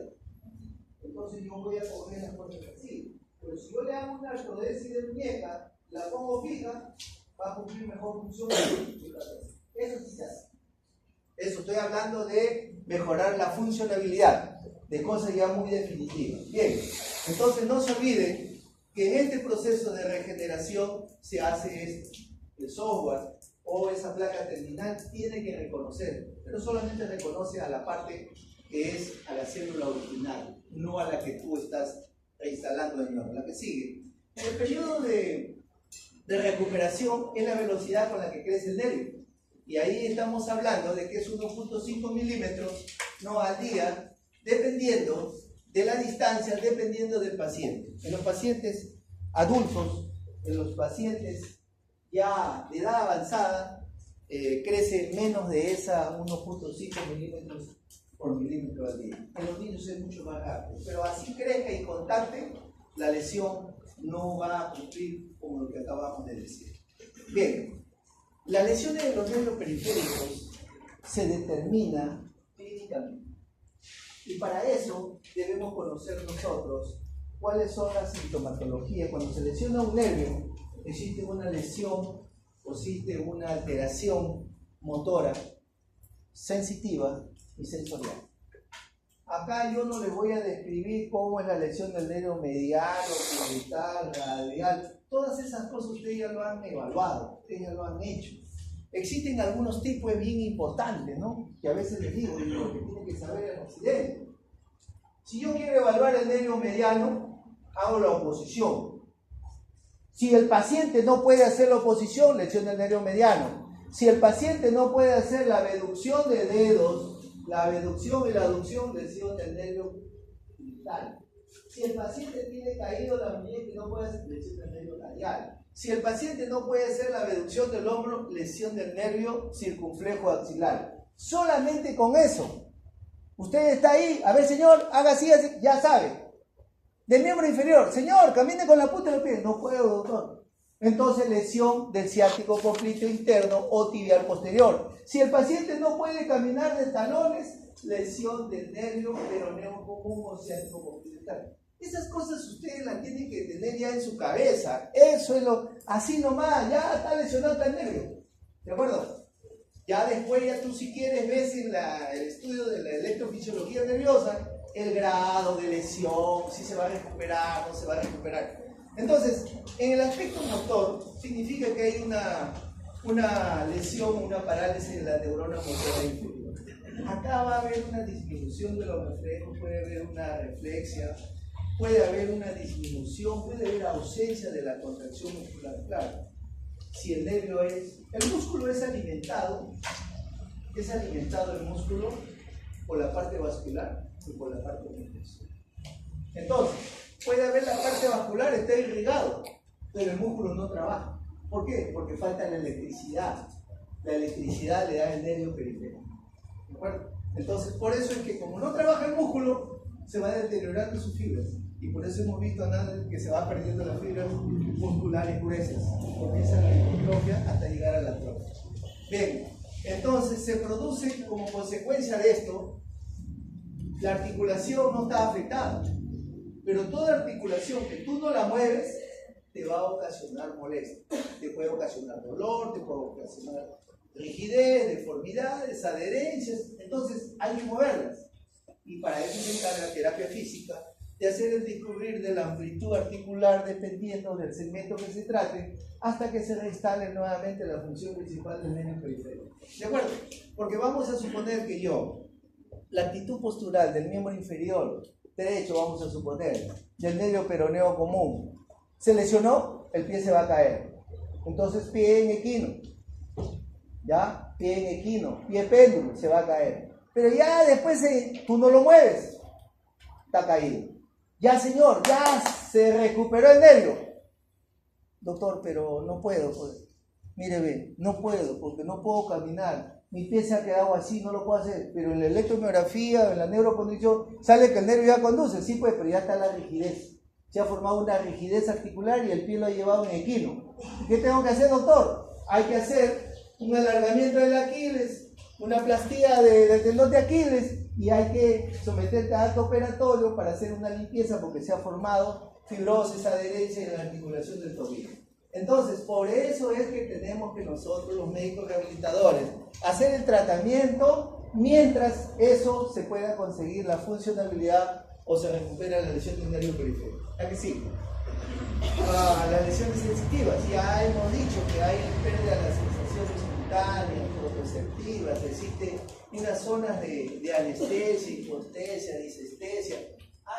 Entonces yo voy a coger las cosas así. Pero si yo le hago una artrodesis de muñeca, la pongo fija, va a cumplir mejor función de mi cabeza. Eso sí se hace. Eso, estoy hablando de mejorar la funcionabilidad, de cosas ya muy definitivas. Bien, entonces no se olviden que en este proceso de regeneración se hace esto. El software o esa placa terminal tiene que reconocer, pero solamente reconoce a la parte que es a la célula original, no a la que tú estás reinstalando de nuevo, la que sigue. En el periodo de recuperación es la velocidad con la que crece el nervio. Y ahí estamos hablando de que es 1.5 milímetros, no al día, dependiendo de la distancia, dependiendo del paciente. En los pacientes adultos, en los pacientes ya de edad avanzada, crece menos de esa 1.5 milímetros por milímetro al día. En los niños es mucho más rápido, pero así crezca y contacte, la lesión no va a cumplir como lo que acabamos de decir. Bien, las lesiones de los nervios periféricos se determinan clínicamente. Y para eso debemos conocer nosotros cuáles son las sintomatologías. Cuando se lesiona un nervio, existe una lesión o existe una alteración motora, sensitiva y sensorial. Acá yo no les voy a describir cómo es la lesión del nervio mediano, cubital, radial. Todas esas cosas ustedes ya lo han evaluado, ustedes ya lo han hecho. Existen algunos tipos bien importantes, ¿no? Que a veces les digo, lo que tienen que saber en Occidente. Si yo quiero evaluar el nervio mediano, hago la oposición. Si el paciente no puede hacer la oposición, lesión del nervio mediano. Si el paciente no puede hacer la abducción de dedos, la abducción y la aducción, lesión del nervio cubital. Si el paciente tiene caído la muñeca y no puede hacer, lesión del nervio radial. Si el paciente no puede hacer la abducción del hombro, lesión del nervio circunflejo axilar. Solamente con eso. Usted está ahí, a ver señor, haga así, así, ya sabe. Del miembro inferior, señor, camine con la punta de los pies. No puedo, doctor. Entonces, lesión del ciático popliteo interno o tibial posterior. Si el paciente no puede caminar de talones, lesión del nervio peroneo común o ciático popliteo interno. Esas cosas ustedes las tienen que tener ya en su cabeza. Eso es lo, así nomás, ya está lesionado el nervio. ¿De acuerdo? Ya después, ya tú si quieres ves en el estudio de la electrofisiología nerviosa el grado de lesión, si se va a recuperar, no se va a recuperar. Entonces, en el aspecto motor, significa que hay una lesión, una parálisis de la neurona motora inferior. Acá va a haber una disminución de los reflejos, puede haber una reflexia, puede haber una disminución, puede haber ausencia de la contracción muscular. Claro, si el nervio el músculo es alimentado el músculo por la parte vascular y por la parte nerviosa. Entonces, puede haber la parte vascular, está irrigado, pero el músculo no trabaja. ¿Por qué? Porque falta la electricidad. La electricidad le da el nervio periférico. ¿De acuerdo? Entonces, por eso es que como no trabaja el músculo, se va deteriorando sus fibras. Y por eso hemos visto que se va perdiendo las fibras musculares gruesas. Comienza la hipertrofia hasta llegar a la atrofia. Bien, entonces se produce como consecuencia de esto, la articulación no está afectada. Pero toda articulación que tú no la mueves, te va a ocasionar molestia. Te puede ocasionar dolor, te puede ocasionar rigidez, deformidades, adherencias. Entonces hay que moverlas. Y para eso se encarga terapia física, de hacer el descubrir de la amplitud articular dependiendo del segmento que se trate, hasta que se reinstale nuevamente la función principal del nervio periférico. ¿De acuerdo? Porque vamos a suponer que la actitud postural del miembro inferior derecho, vamos a suponer, del nervio peroneo común, se lesionó, el pie se va a caer. Entonces pie en equino, ¿ya? Pie en equino, pie péndulo, se va a caer. Pero ya después tú no lo mueves, está caído. Ya señor, ya se recuperó el nervio. Doctor, pero no puedo, pues. Mire bien, no puedo, porque no puedo caminar. Mi pie se ha quedado así, no lo puedo hacer. Pero en la electromiografía, en la neuroconducción, sale que el nervio ya conduce. Sí, pues, pero ya está la rigidez. Se ha formado una rigidez articular y el pie lo ha llevado en equino. ¿Qué tengo que hacer, doctor? Hay que hacer un alargamiento del Aquiles, una plastía del tendón de Aquiles, y hay que someterte a acto operatorio para hacer una limpieza porque se ha formado fibrosis, adherencia en la articulación del tobillo. Entonces, por eso es que tenemos que nosotros, los médicos rehabilitadores, hacer el tratamiento mientras eso se pueda conseguir la funcionalidad o se recupera la lesión del nervio periférico. ¿A que sí? Las lesiones sensitivas, ya hemos dicho que hay pérdida de las sensaciones cutáneas, proprioceptivas, existe unas zonas de anestesia, hipoestesia, disestesia.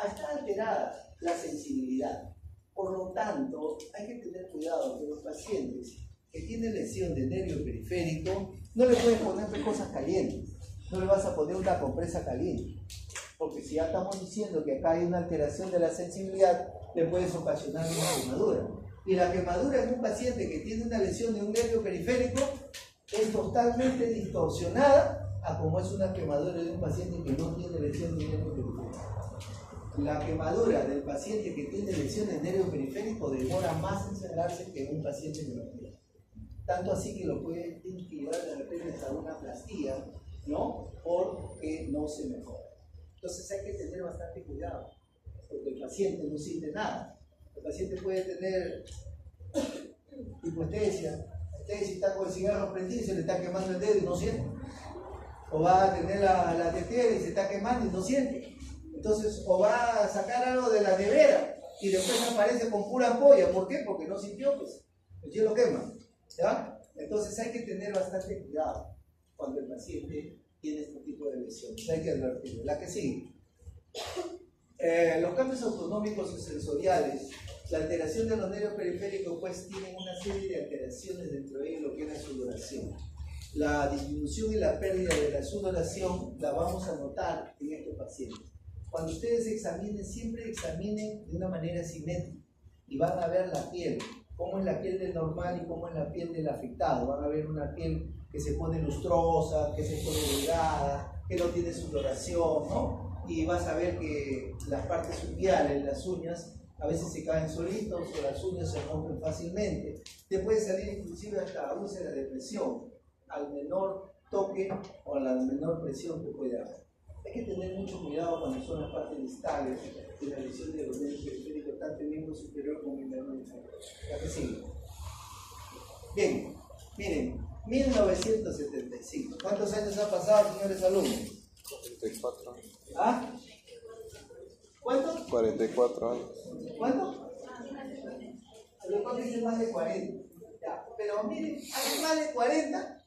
Está alterada la sensibilidad. Por lo tanto, hay que tener cuidado con los pacientes que tienen lesión de nervio periférico. No le puedes poner cosas calientes, no le vas a poner una compresa caliente, porque si ya estamos diciendo que acá hay una alteración de la sensibilidad, le puedes ocasionar una quemadura. Y la quemadura en un paciente que tiene una lesión de un nervio periférico es totalmente distorsionada a como es una quemadura de un paciente que no tiene lesión de un nervio periférico. La quemadura del paciente que tiene lesión del nervio periférico demora más en cerrarse que en un paciente que no tiene. Tanto así que lo puede llevar de repente a una plastía, ¿no? Porque no se mejora. Entonces hay que tener bastante cuidado, porque el paciente no siente nada. El paciente puede tener hipoestesia, si está con el cigarro prendido y se le está quemando el dedo y no siente. O va a tener la tetera y se está quemando y no siente. Entonces, o va a sacar algo de la nevera y después aparece con pura ampolla. ¿Por qué? Porque no sintió, pues el hielo quema, ¿ya? Entonces hay que tener bastante cuidado cuando el paciente tiene este tipo de lesiones. Hay que advertirlo. La que sigue. Los cambios autonómicos y sensoriales, la alteración de los nervios periféricos, pues tienen una serie de alteraciones dentro de lo que es la sudoración. La disminución y la pérdida de la sudoración la vamos a notar en estos pacientes. Cuando ustedes examinen, siempre examinen de una manera simétrica y van a ver la piel, cómo es la piel del normal y cómo es la piel del afectado. Van a ver una piel que se pone lustrosa, que se pone delgada, que no tiene sudoración, ¿no? Y vas a ver que las partes unguiales, las uñas, a veces se caen solitos o las uñas se rompen fácilmente. Te puede salir inclusive hasta úlcera de presión al menor toque o a la menor presión que puede haber. Hay que tener mucho cuidado cuando son las partes distales de la lesión de los nervios periféricos, tanto el miembro superior como el miembro inferior. ¿Ya que sigue? Bien, miren, 1975. ¿Cuántos años han pasado, señores alumnos? 44 años. ¿Ah? ¿Cuántos? 44 años. ¿Cuánto? El doctor dice más de 40. Ya, pero miren, hace más de 40,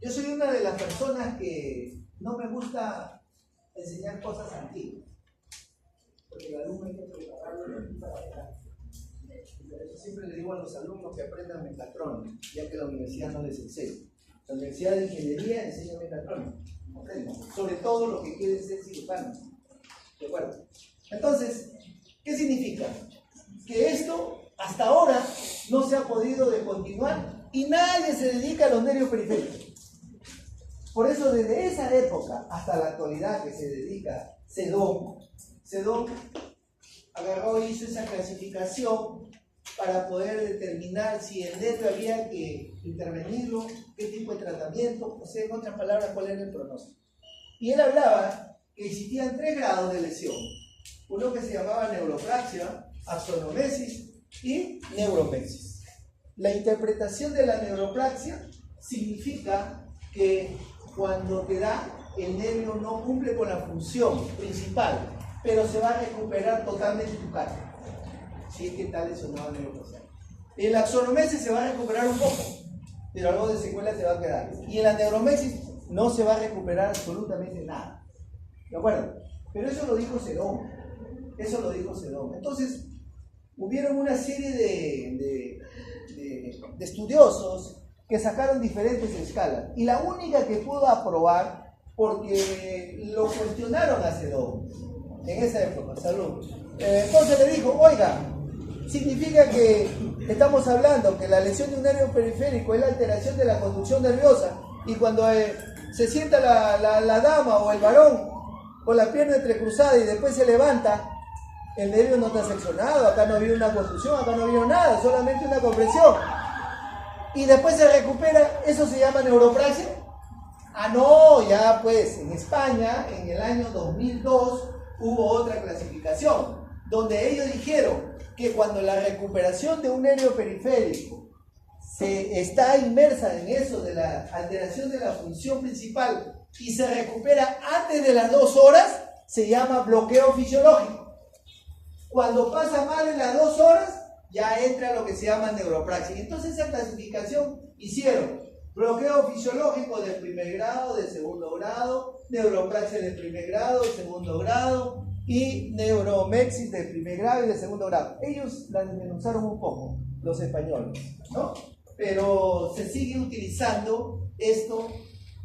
yo soy una de las personas que no me gusta enseñar cosas antiguas, porque el alumno hay que prepararlo de aquí para adelante. Por eso siempre le digo a los alumnos que aprendan mecatrónica, ya que la universidad no les enseña. La Universidad de Ingeniería enseña mecatrónica, sobre todo lo que quieren ser cirujanos. ¿De acuerdo? Entonces, ¿qué significa? Que esto hasta ahora no se ha podido descontinuar y nadie se dedica a los nervios periféricos. Por eso desde esa época hasta la actualidad que se dedica Sedón agarró y hizo esa clasificación para poder determinar si el nervio había que intervenirlo, qué tipo de tratamiento, o sea, en otras palabras, cuál era el pronóstico. Y él hablaba que existían 3 grados de lesión. Uno que se llamaba neuropraxia, axonomesis y neuromexis. La interpretación de la neuropraxia significa que cuando te da, el nervio no cumple con la función principal, pero se va a recuperar totalmente tu cara. Si es que está lesionado el neuropraxia. En la axonomesis se va a recuperar un poco, pero algo de secuela te va a quedar. Y en la neuromexis no se va a recuperar absolutamente nada. ¿De acuerdo? Pero eso lo dijo Sedón. Eso lo dijo Sedón. Entonces, hubieron una serie de estudiosos que sacaron diferentes escalas. Y la única que pudo aprobar, porque lo cuestionaron a Sedón en esa época, salud. Entonces le dijo, oiga, significa que estamos hablando que la lesión de un nervio periférico es la alteración de la conducción nerviosa, y cuando se sienta la dama o el varón con la pierna entrecruzada y después se levanta, el nervio no está seccionado, acá no ha habido una contusión, acá no ha habido nada, solamente una compresión. Y después se recupera, ¿eso se llama neuropraxia? Ah, no, ya pues, en España, en el año 2002, hubo otra clasificación, donde ellos dijeron que cuando la recuperación de un nervio periférico se está inmersa en eso de la alteración de la función principal y se recupera antes de las 2 horas, se llama bloqueo fisiológico. Cuando pasa más de las 2 horas, ya entra lo que se llama neuropraxia. Entonces esa clasificación hicieron bloqueo fisiológico del primer grado, del segundo grado, neuropraxia del primer grado, del segundo grado y neuromexis del primer grado y del segundo grado. Ellos la desmenuzaron un poco, los españoles, ¿no? Pero se sigue utilizando esto,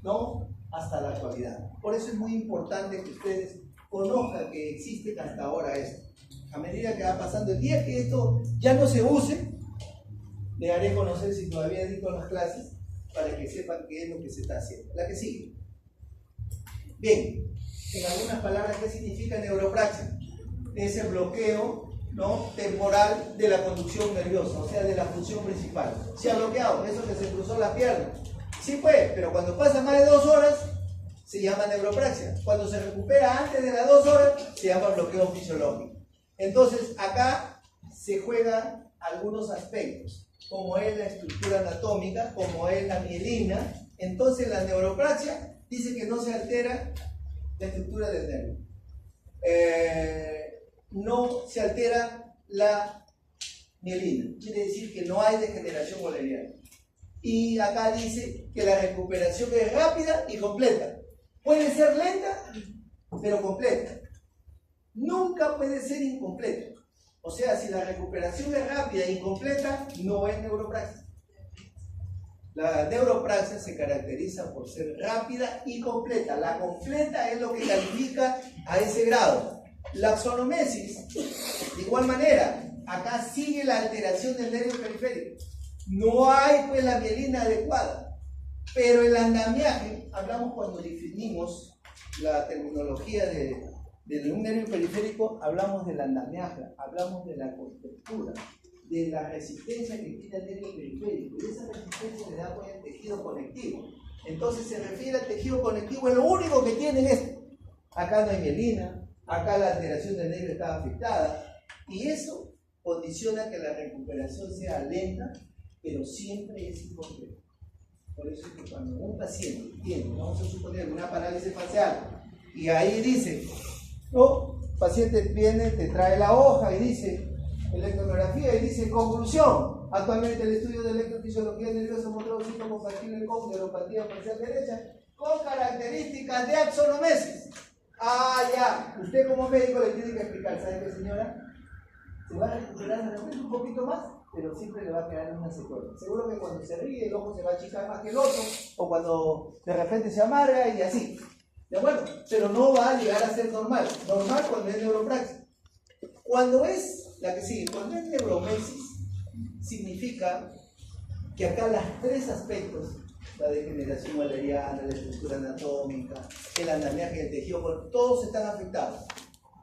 ¿no?, hasta la actualidad. Por eso es muy importante que ustedes conozcan que existe hasta ahora esto. A medida que va pasando el día que esto ya no se use, le haré conocer si todavía dicto las clases para que sepan qué es lo que se está haciendo. La que sigue. Bien, en algunas palabras, ¿qué significa neuropraxia? Es el bloqueo, ¿no?, temporal de la conducción nerviosa, o sea, de la función principal. Se ha bloqueado, eso que se cruzó la pierna. Sí pues, pero cuando pasa más de 2 horas, se llama neuropraxia. Cuando se recupera antes de las 2 horas, se llama bloqueo fisiológico. Entonces, acá se juegan algunos aspectos, como es la estructura anatómica, como es la mielina. Entonces, la neuropraxia dice que no se altera la estructura del nervio. No se altera la mielina, quiere decir que no hay degeneración waleriana. Y acá dice que la recuperación es rápida y completa. Puede ser lenta, pero completa. Nunca puede ser incompleta. O sea, si la recuperación es rápida e incompleta, no es neuropraxia. La neuropraxia se caracteriza por ser rápida y completa. La completa es lo que califica a ese grado. La axonomesis, de igual manera, acá sigue la alteración del nervio periférico. No hay pues la mielina adecuada. Pero el andamiaje, hablamos cuando definimos la terminología de un nervio periférico, hablamos del andamiaje, hablamos de la contractura, de la resistencia que tiene el nervio periférico, y esa resistencia le da pues el tejido conectivo. Entonces se refiere al tejido conectivo, es lo único que tiene esto. Acá no hay mielina, acá la alteración del nervio está afectada, y eso condiciona que la recuperación sea lenta, pero siempre es incompleta. Por eso es que cuando un paciente tiene, vamos a suponer, una parálisis facial, y ahí dice, no, el paciente viene, te trae la hoja y dice, electromiografía, y dice, conclusión, Actualmente el estudio de electrofisiología nerviosa motor compatible con neuropatía parcial derecha con características de axonomesis. Ah, ya. Usted como médico le tiene que explicar, ¿sabe qué, señora? Se va a recuperar de repente un poquito más, pero siempre le va a quedar una secuela. Seguro que cuando se ríe el ojo se va a achicar más que el otro, o cuando de repente se amarga y así. ¿De acuerdo? Pero no va a llegar a ser normal. Normal cuando es neuropraxis. Cuando es la que sigue, cuando es neuromesis, significa que acá los tres aspectos, la degeneración valeriana, la estructura anatómica, el andamiaje del tejido, todos están afectados.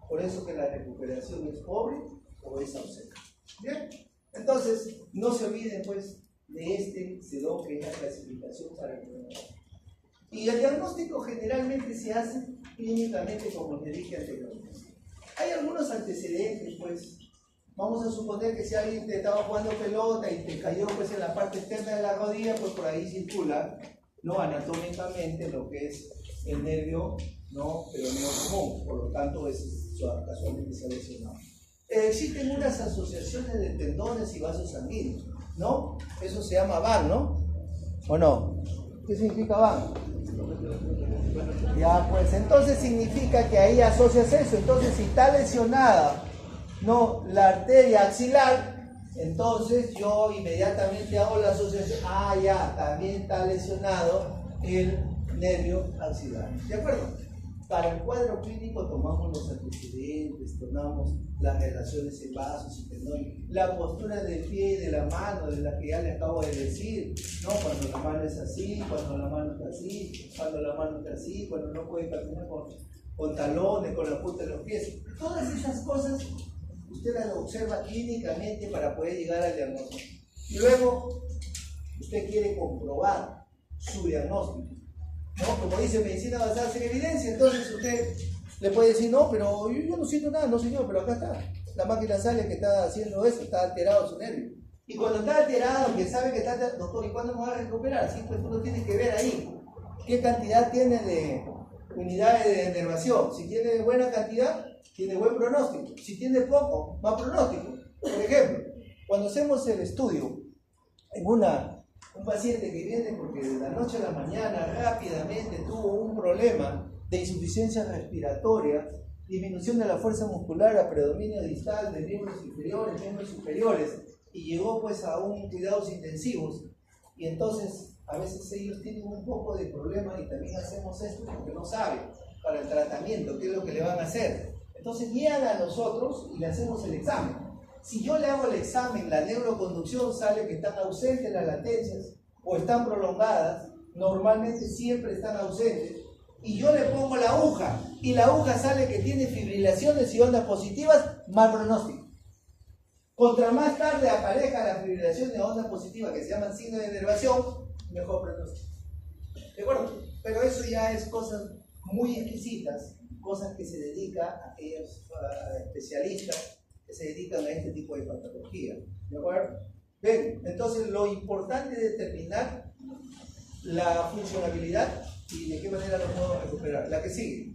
Por eso que la recuperación es pobre o es ausente. ¿Bien? Entonces, no se olviden pues de este CEDO, que es la clasificación para el neuromesis. Y el diagnóstico generalmente se hace clínicamente, como les dije anteriormente. Hay algunos antecedentes, pues. Vamos a suponer que si alguien te estaba jugando pelota y te cayó pues en la parte externa de la rodilla, pues por ahí circula, ¿no? Anatómicamente lo que es el nervio, ¿no? Peroneo común, por lo tanto casualmente se ha lesionado. Existen unas asociaciones de tendones y vasos sanguíneos, ¿no? Eso se llama VAN, ¿no? ¿O no? ¿Qué significa VAN? Ya, pues entonces significa que ahí asocias eso. Entonces, si está lesionada, no, la arteria axilar, entonces yo inmediatamente hago la asociación. Ah, ya, también está lesionado el nervio axilar. ¿De acuerdo? Para el cuadro clínico tomamos los antecedentes, tomamos las relaciones en vasos y tendones, la postura del pie y de la mano, de la que ya le acabo de decir, ¿no? Cuando la mano es así, cuando la mano está así, cuando la mano está así, cuando no puede caminar con talones, con la punta de los pies. Todas esas cosas usted las observa clínicamente para poder llegar al diagnóstico. Y luego, usted quiere comprobar su diagnóstico, ¿no? Como dice medicina basada en evidencia, entonces usted le puede decir, no, pero yo no siento nada, no señor, pero acá está. La máquina sale que está haciendo eso, está alterado su nervio. Y cuando está alterado, que sabe que está alterado, doctor, ¿y cuándo me va a recuperar? Sí, pues uno tiene que ver ahí qué cantidad tiene de unidades de denervación. Si tiene buena cantidad, tiene buen pronóstico. Si tiene poco, más pronóstico. Por ejemplo, cuando hacemos el estudio en un paciente que viene porque de la noche a la mañana rápidamente tuvo un problema de insuficiencia respiratoria, disminución de la fuerza muscular a predominio distal de miembros inferiores, miembros superiores, y llegó pues a un cuidados intensivos, y entonces a veces ellos tienen un poco de problema y también hacemos esto porque no saben para el tratamiento qué es lo que le van a hacer. Entonces llegan a nosotros y le hacemos el examen. Si yo le hago el examen, la neuroconducción sale que están ausentes las latencias o están prolongadas, normalmente siempre están ausentes, y yo le pongo la aguja y la aguja sale que tiene fibrilaciones y ondas positivas, mal pronóstico. Contra más tarde aparezca la fibrilación de ondas positivas que se llaman signos de inervación, mejor pronóstico. ¿De acuerdo? Pero eso ya es cosas muy exquisitas, cosas que se dedican a aquellos especialistas que se dedican a este tipo de patología. ¿De acuerdo? Bien, entonces lo importante es determinar la funcionabilidad y de qué manera lo puedo recuperar. La que sigue.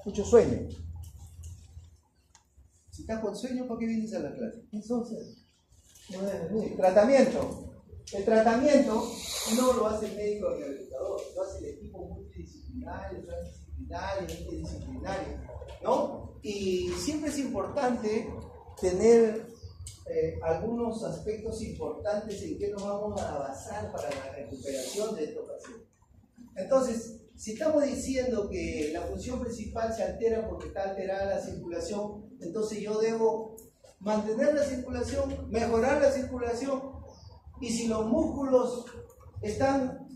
Mucho sueño. Si estás con sueño, ¿por qué vienes a la clase? Entonces, no debes venir. Tratamiento. El tratamiento no lo hace el médico rehabilitador, lo hace el equipo multidisciplinario, transdisciplinario, interdisciplinario, ¿no? Y siempre es importante tener algunos aspectos importantes en que nos vamos a basar para la recuperación de esta ocasión. Entonces, si estamos diciendo que la función principal se altera porque está alterada la circulación, entonces yo debo mantener la circulación, mejorar la circulación, y si los músculos están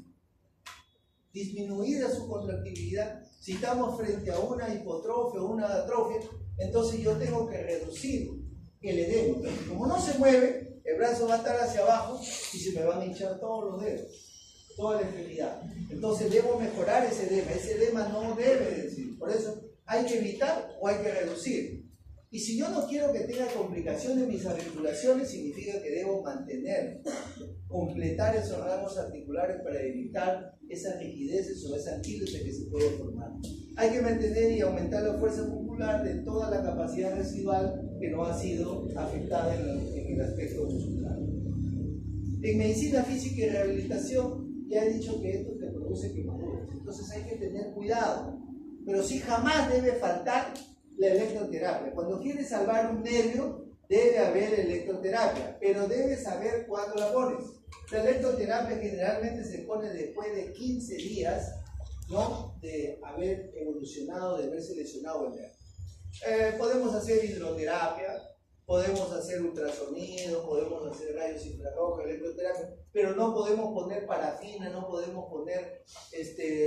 disminuida su contractibilidad, si estamos frente a una hipotrofia o una atrofia, entonces yo tengo que reducir el edema. Como no se mueve, el brazo va a estar hacia abajo y se me van a hinchar todos los dedos, toda la extremidad. Entonces debo mejorar ese edema. Ese edema no debe decir. Por eso hay que evitar o hay que reducir. Y si yo no quiero que tenga complicaciones en mis articulaciones, significa que debo mantener, completar esos ramos articulares para evitar esas rigideces o esa anquilosis que se puede formar. Hay que mantener y aumentar la fuerza muscular de toda la capacidad residual que no ha sido afectada en el aspecto muscular. En medicina física y rehabilitación ya he dicho que esto te produce quemaduras, entonces hay que tener cuidado, pero sí jamás debe faltar la electroterapia. Cuando quieres salvar un nervio, debe haber electroterapia, pero debes saber cuándo la pones. La electroterapia generalmente se pone después de 15 días, ¿no?, de haber evolucionado, de haberse lesionado el nervio. Podemos hacer hidroterapia, podemos hacer ultrasonido, podemos hacer rayos infrarrojos, electroterapia, pero no podemos poner parafina, no podemos poner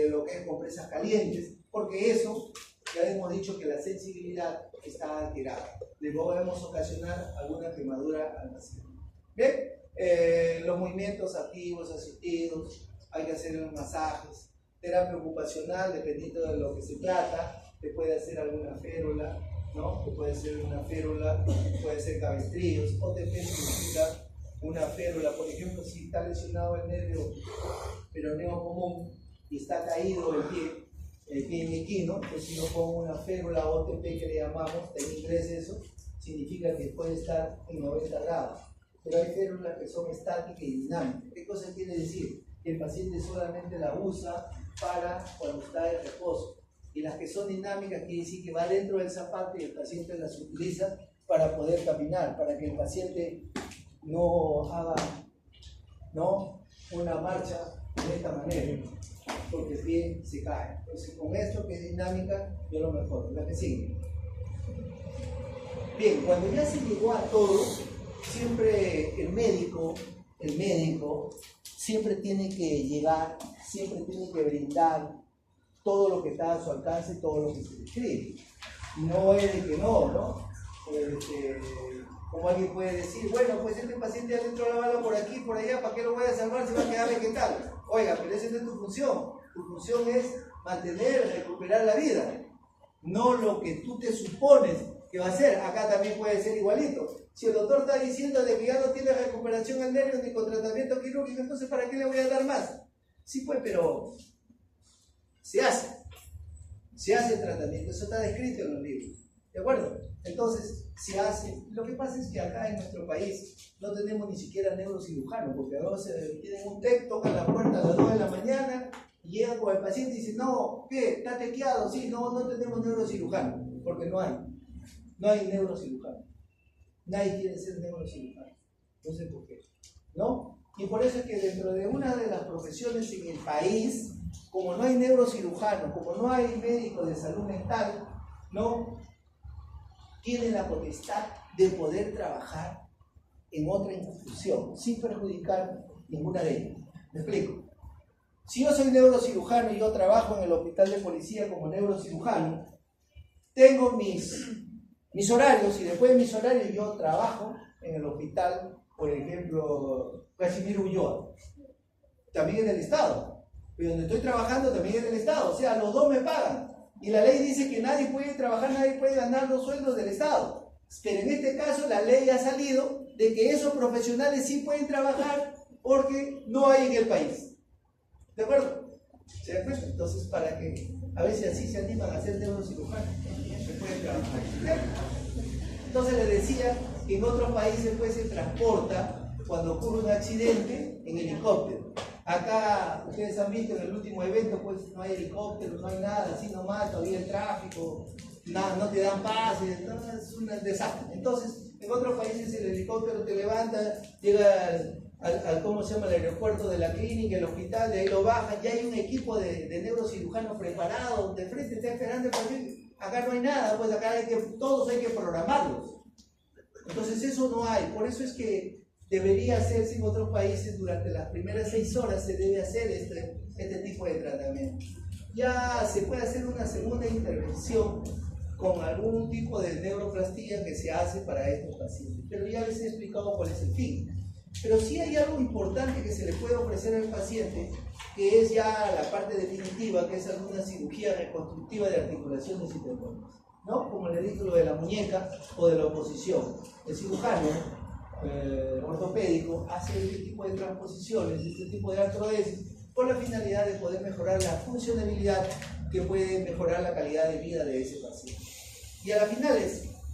lo que es compresas calientes, porque eso, ya hemos dicho que la sensibilidad está alterada. Le podemos ocasionar alguna quemadura al paciente. Bien, los movimientos activos, asistidos, hay que hacer los masajes. Terapia ocupacional, dependiendo de lo que se trata, te puede hacer alguna férula, ¿no? Te puede ser una férula, puede ser cabestrillos, OTP significa una férula. Por ejemplo, si está lesionado el nervio peroneo común y está caído el pie mequino, pues si yo pongo una férula OTP que le llamamos, en inglés eso, significa que puede estar en 90 grados. Pero hay férulas que son estáticas y dinámicas. ¿Qué cosa quiere decir? Que el paciente solamente la usa para cuando está de reposo. Y las que son dinámicas quiere decir que va dentro del zapato y el paciente las utiliza para poder caminar, para que el paciente no haga, ¿no?, una marcha de esta manera, porque el pie se cae. Entonces, con esto que es dinámica, yo lo mejoro. La que sigue. Bien, cuando ya se llegó a todo, siempre el médico siempre tiene que llegar, siempre tiene que brindar todo lo que está a su alcance, todo lo que se describe. No es de que ¿no? Como alguien puede decir, bueno, pues este paciente ya le entró la bala por aquí, por allá, ¿para qué lo voy a salvar? Se va a quedar vegetal. Oiga, pero esa no es tu función. Tu función es mantener, recuperar la vida, no lo que tú te supones que va a hacer. Acá también puede ser igualito. Si el doctor está diciendo de que ya no tiene recuperación al nervio ni con tratamiento quirúrgico, entonces ¿para qué le voy a dar más? Sí, pues, pero se hace el tratamiento, eso está descrito en los libros, ¿de acuerdo? Entonces, se hace. Lo que pasa es que acá en nuestro país no tenemos ni siquiera neurocirujano, porque a veces tienen un TEC, tocan la puerta a las 2 de la mañana, y llegan con el paciente y dicen, no, ¿qué? ¿Está tequeado? Sí, no tenemos neurocirujano, porque no hay neurocirujano. Nadie quiere ser neurocirujano, no sé por qué, ¿no? Y por eso es que dentro de una de las profesiones en el país, como no hay neurocirujano, como no hay médicos de salud mental, ¿no?, tienen la potestad de poder trabajar en otra institución sin perjudicar ninguna de ellas. ¿Me explico? Si yo soy neurocirujano y yo trabajo en el hospital de policía como neurocirujano, tengo mis horarios, y después de mis horarios yo trabajo en el hospital, por ejemplo, Casimiro Ulloa, también en el Estado, pero donde estoy trabajando también en el Estado, o sea, los dos me pagan, y la ley dice que nadie puede trabajar, nadie puede ganar los sueldos del Estado, pero en este caso la ley ha salido de que esos profesionales sí pueden trabajar porque no hay en el país, ¿de acuerdo? ¿Se dan cuenta? Entonces, para que a veces así se animan a hacer neurocirujanos, se pueden trabajar. Entonces les decía que en otros países pues se transporta cuando ocurre un accidente en helicóptero. Acá ustedes han visto en el último evento pues no hay helicóptero, no hay nada, así nomás, todavía el tráfico, nada, no te dan pases, es un desastre. Entonces en otros países el helicóptero te levanta, llega al ¿cómo se llama?, el aeropuerto de la clínica, el hospital, de ahí lo bajan, ya hay un equipo de neurocirujanos preparado, de frente está esperando el paciente. Acá no hay nada, pues acá todos hay que programarlos. Entonces eso no hay, por eso es que debería hacerse en otros países durante las primeras 6 horas se debe hacer este tipo de tratamiento. Ya se puede hacer una segunda intervención con algún tipo de neuroplastía que se hace para estos pacientes, pero ya les he explicado cuál es el fin. Pero sí hay algo importante que se le puede ofrecer al paciente, que es ya la parte definitiva, que es alguna cirugía reconstructiva de articulaciones y tendones. ¿no? Como el edículo de la muñeca o de la oposición. El cirujano ortopédico hace este tipo de transposiciones, este tipo de artrodesis, con la finalidad de poder mejorar la funcionalidad que puede mejorar la calidad de vida de ese paciente. Y a la final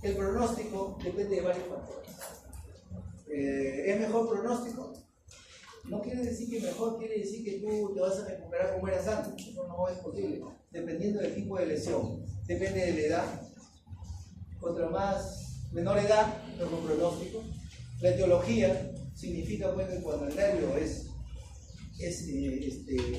el pronóstico depende de varios factores. ¿Es mejor pronóstico? No quiere decir que mejor, quiere decir que tú te vas a recuperar como eras antes. Eso no es posible, dependiendo del tipo de lesión. Depende de la edad. Contra menor edad, mejor pronóstico. La etiología significa pues, que cuando el nervio es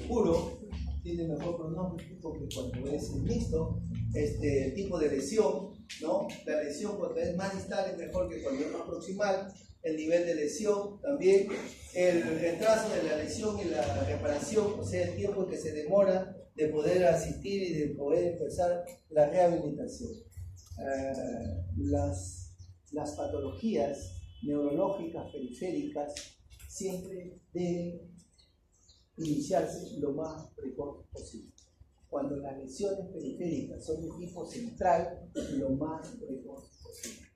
puro, tiene mejor pronóstico que cuando es mixto. El tipo de lesión, ¿no? La lesión cuando es más distal es mejor que cuando es más proximal. El nivel de lesión también, el trazo de la lesión y la reparación, o sea, el tiempo que se demora de poder asistir y de poder empezar la rehabilitación. Las patologías neurológicas periféricas siempre deben iniciarse lo más precoz posible. Cuando las lesiones periféricas son de tipo central, lo más precoz posible.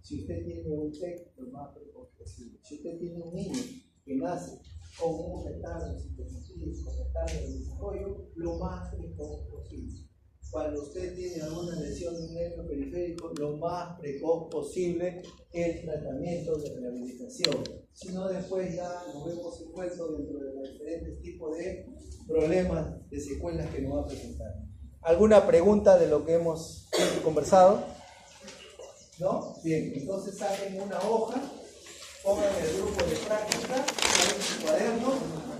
Si usted tiene un TEC, lo más precoz posible. Si usted tiene un niño que nace con un retardo de psicomotriz, con retardo de desarrollo, lo más precoz posible. Cuando usted tiene alguna lesión de un nervio periférico, lo más precoz posible el tratamiento de rehabilitación. Si no, después ya nos vemos envueltos dentro de los diferentes tipos de problemas, de secuelas que nos va a presentar. ¿Alguna pregunta de lo que hemos conversado? ¿No? Bien, entonces saquen una hoja, pongan el grupo de práctica, en su cuaderno.